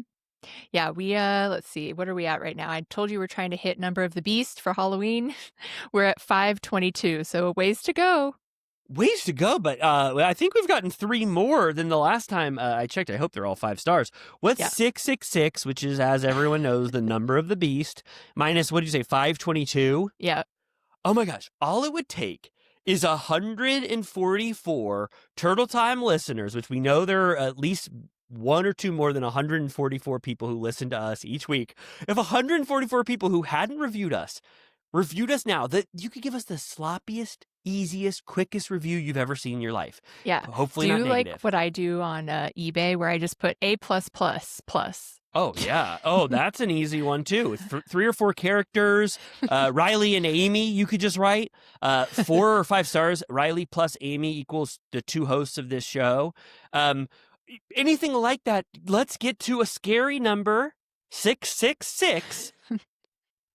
Speaker 2: Yeah, we let's see, what are we at right now? I told you we're trying to hit Number of the Beast for Halloween. We're at 522, so a ways to go.
Speaker 1: Ways to go, but I think we've gotten 3 more than the last time I checked. I hope they're all 5 stars. What's
Speaker 2: Yeah.
Speaker 1: 666, which is, as everyone knows, the number of the beast, minus, what did you say, 522?
Speaker 2: Yeah.
Speaker 1: Oh my gosh, all it would take is 144 Turtle Time listeners, which we know there are at least 1 or 2 more than 144 people who listen to us each week. If 144 people who hadn't reviewed us now, that you could give us the sloppiest, easiest, quickest review you've ever seen in your life.
Speaker 2: Yeah.
Speaker 1: Hopefully
Speaker 2: do
Speaker 1: not
Speaker 2: you
Speaker 1: negative.
Speaker 2: like what I do on eBay where I just put A++++?
Speaker 1: Oh, yeah. Oh, that's an easy one, too. 3 or 4 characters. Riley and Amy, you could just write. 4 or 5 stars. Riley plus Amy equals the 2 hosts of this show. Anything like that. Let's get to a scary number, 666,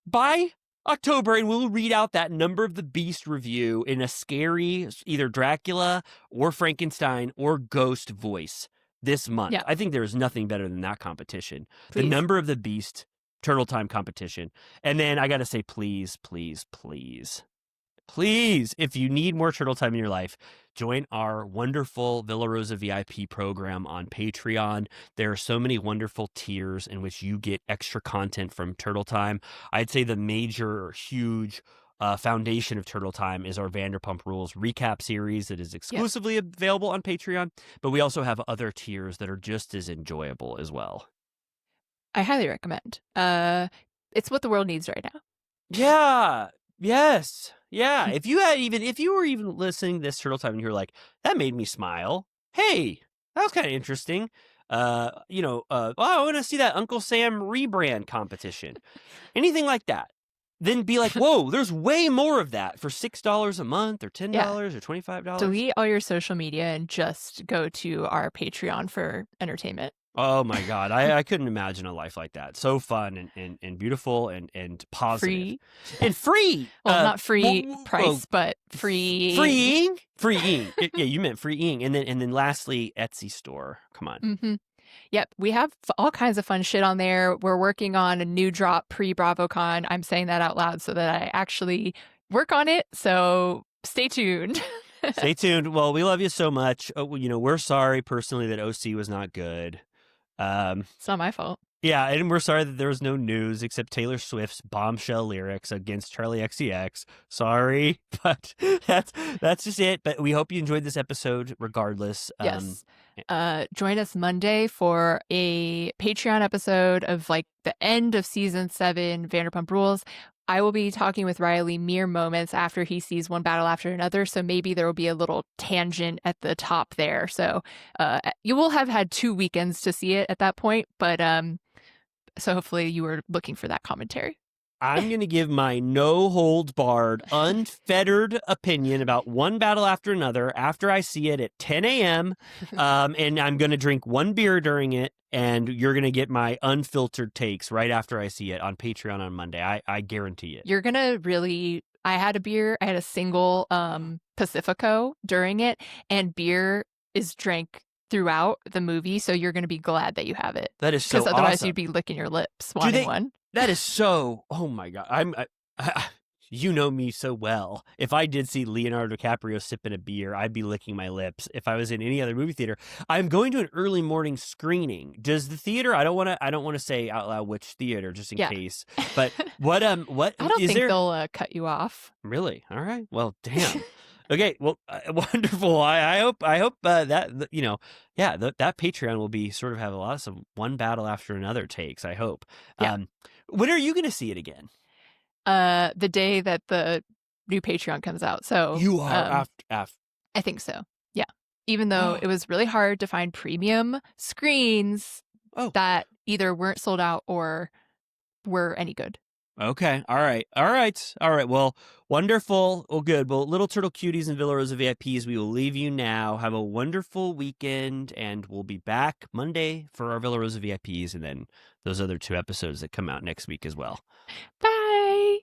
Speaker 1: by October, and we'll read out that Number of the Beast review in a scary, either Dracula or Frankenstein or Ghost voice this month.
Speaker 2: Yeah.
Speaker 1: I think there's nothing better than that competition.
Speaker 2: Please.
Speaker 1: The Number of the Beast Turtle Time competition. And then I got to say, please, please, please, please, if you need more Turtle Time in your life, join our wonderful Villa Rosa VIP program on Patreon. There are so many wonderful tiers in which you get extra content from Turtle Time. I'd say the major or huge foundation of Turtle Time is our Vanderpump Rules recap series that is exclusively available on Patreon, but we also have other tiers that are just as enjoyable as well.
Speaker 2: I highly recommend. It's what the world needs right now.
Speaker 1: Yeah. Yes. Yeah. If you were even listening to this Turtle Time and you were like, that made me smile. Hey, that was kind of interesting. I want to see that Uncle Sam rebrand competition. Anything like that. Then be like, whoa, there's way more of that for $6 a month or $10 or $25.
Speaker 2: Delete all your social media and just go to our Patreon for entertainment.
Speaker 1: Oh my God. I couldn't imagine a life like that. So fun and beautiful and positive.
Speaker 2: Free.
Speaker 1: And free.
Speaker 2: Well, not free price, but free.
Speaker 1: Freeing. Yeah, you meant freeing. And then lastly, Etsy store. Come on.
Speaker 2: Mm-hmm. Yep. We have all kinds of fun shit on there. We're working on a new drop pre-BravoCon. I'm saying that out loud so that I actually work on it. So stay tuned.
Speaker 1: Stay tuned. Well, we love you so much. We're sorry personally that OC was not good.
Speaker 2: It's not my fault.
Speaker 1: Yeah, and we're sorry that there was no news except Taylor Swift's bombshell lyrics against Charlie XCX. Sorry, but that's just it. But we hope you enjoyed this episode regardless.
Speaker 2: Yes. Join us Monday for a Patreon episode of like the end of season 7, Vanderpump Rules. I will be talking with Riley mere moments after he sees one battle after another. So maybe there will be a little tangent at the top there. So you will have had 2 weekends to see it at that point. But so hopefully you were looking for that commentary.
Speaker 1: I'm going to give my no-holds-barred, unfettered opinion about one battle after another after I see it at 10 a.m. And I'm going to drink 1 beer during it, and you're going to get my unfiltered takes right after I see it on Patreon on Monday. I guarantee it.
Speaker 2: You're going to really... I had a beer. I had a single Pacifico during it, and beer is drank throughout the movie, so you're going to be glad that you have it.
Speaker 1: That is so awesome.
Speaker 2: Because otherwise you'd be licking your lips wanting one.
Speaker 1: That is so... Oh, my God. You know me so well. If I did see Leonardo DiCaprio sipping a beer, I'd be licking my lips. If I was in any other movie theater, I'm going to an early morning screening. Does the theater? I don't want to say out loud which theater, just in case. But what?
Speaker 2: I don't think they'll cut you off.
Speaker 1: Really? All right. Well, damn. Okay. Well, wonderful. I hope that that Patreon will be sort of have a lot of some one battle after another takes. I hope.
Speaker 2: Yeah.
Speaker 1: When are you going to see it again?
Speaker 2: The day that the new Patreon comes out. So
Speaker 1: you are after.
Speaker 2: I think so. Yeah. Even though it was really hard to find premium screens that either weren't sold out or were any good.
Speaker 1: Okay. All right. Well, wonderful. Well, good. Well, Little Turtle Cuties and Villa Rosa VIPs, we will leave you now. Have a wonderful weekend, and we'll be back Monday for our Villa Rosa VIPs and then those other 2 episodes that come out next week as well.
Speaker 2: Bye.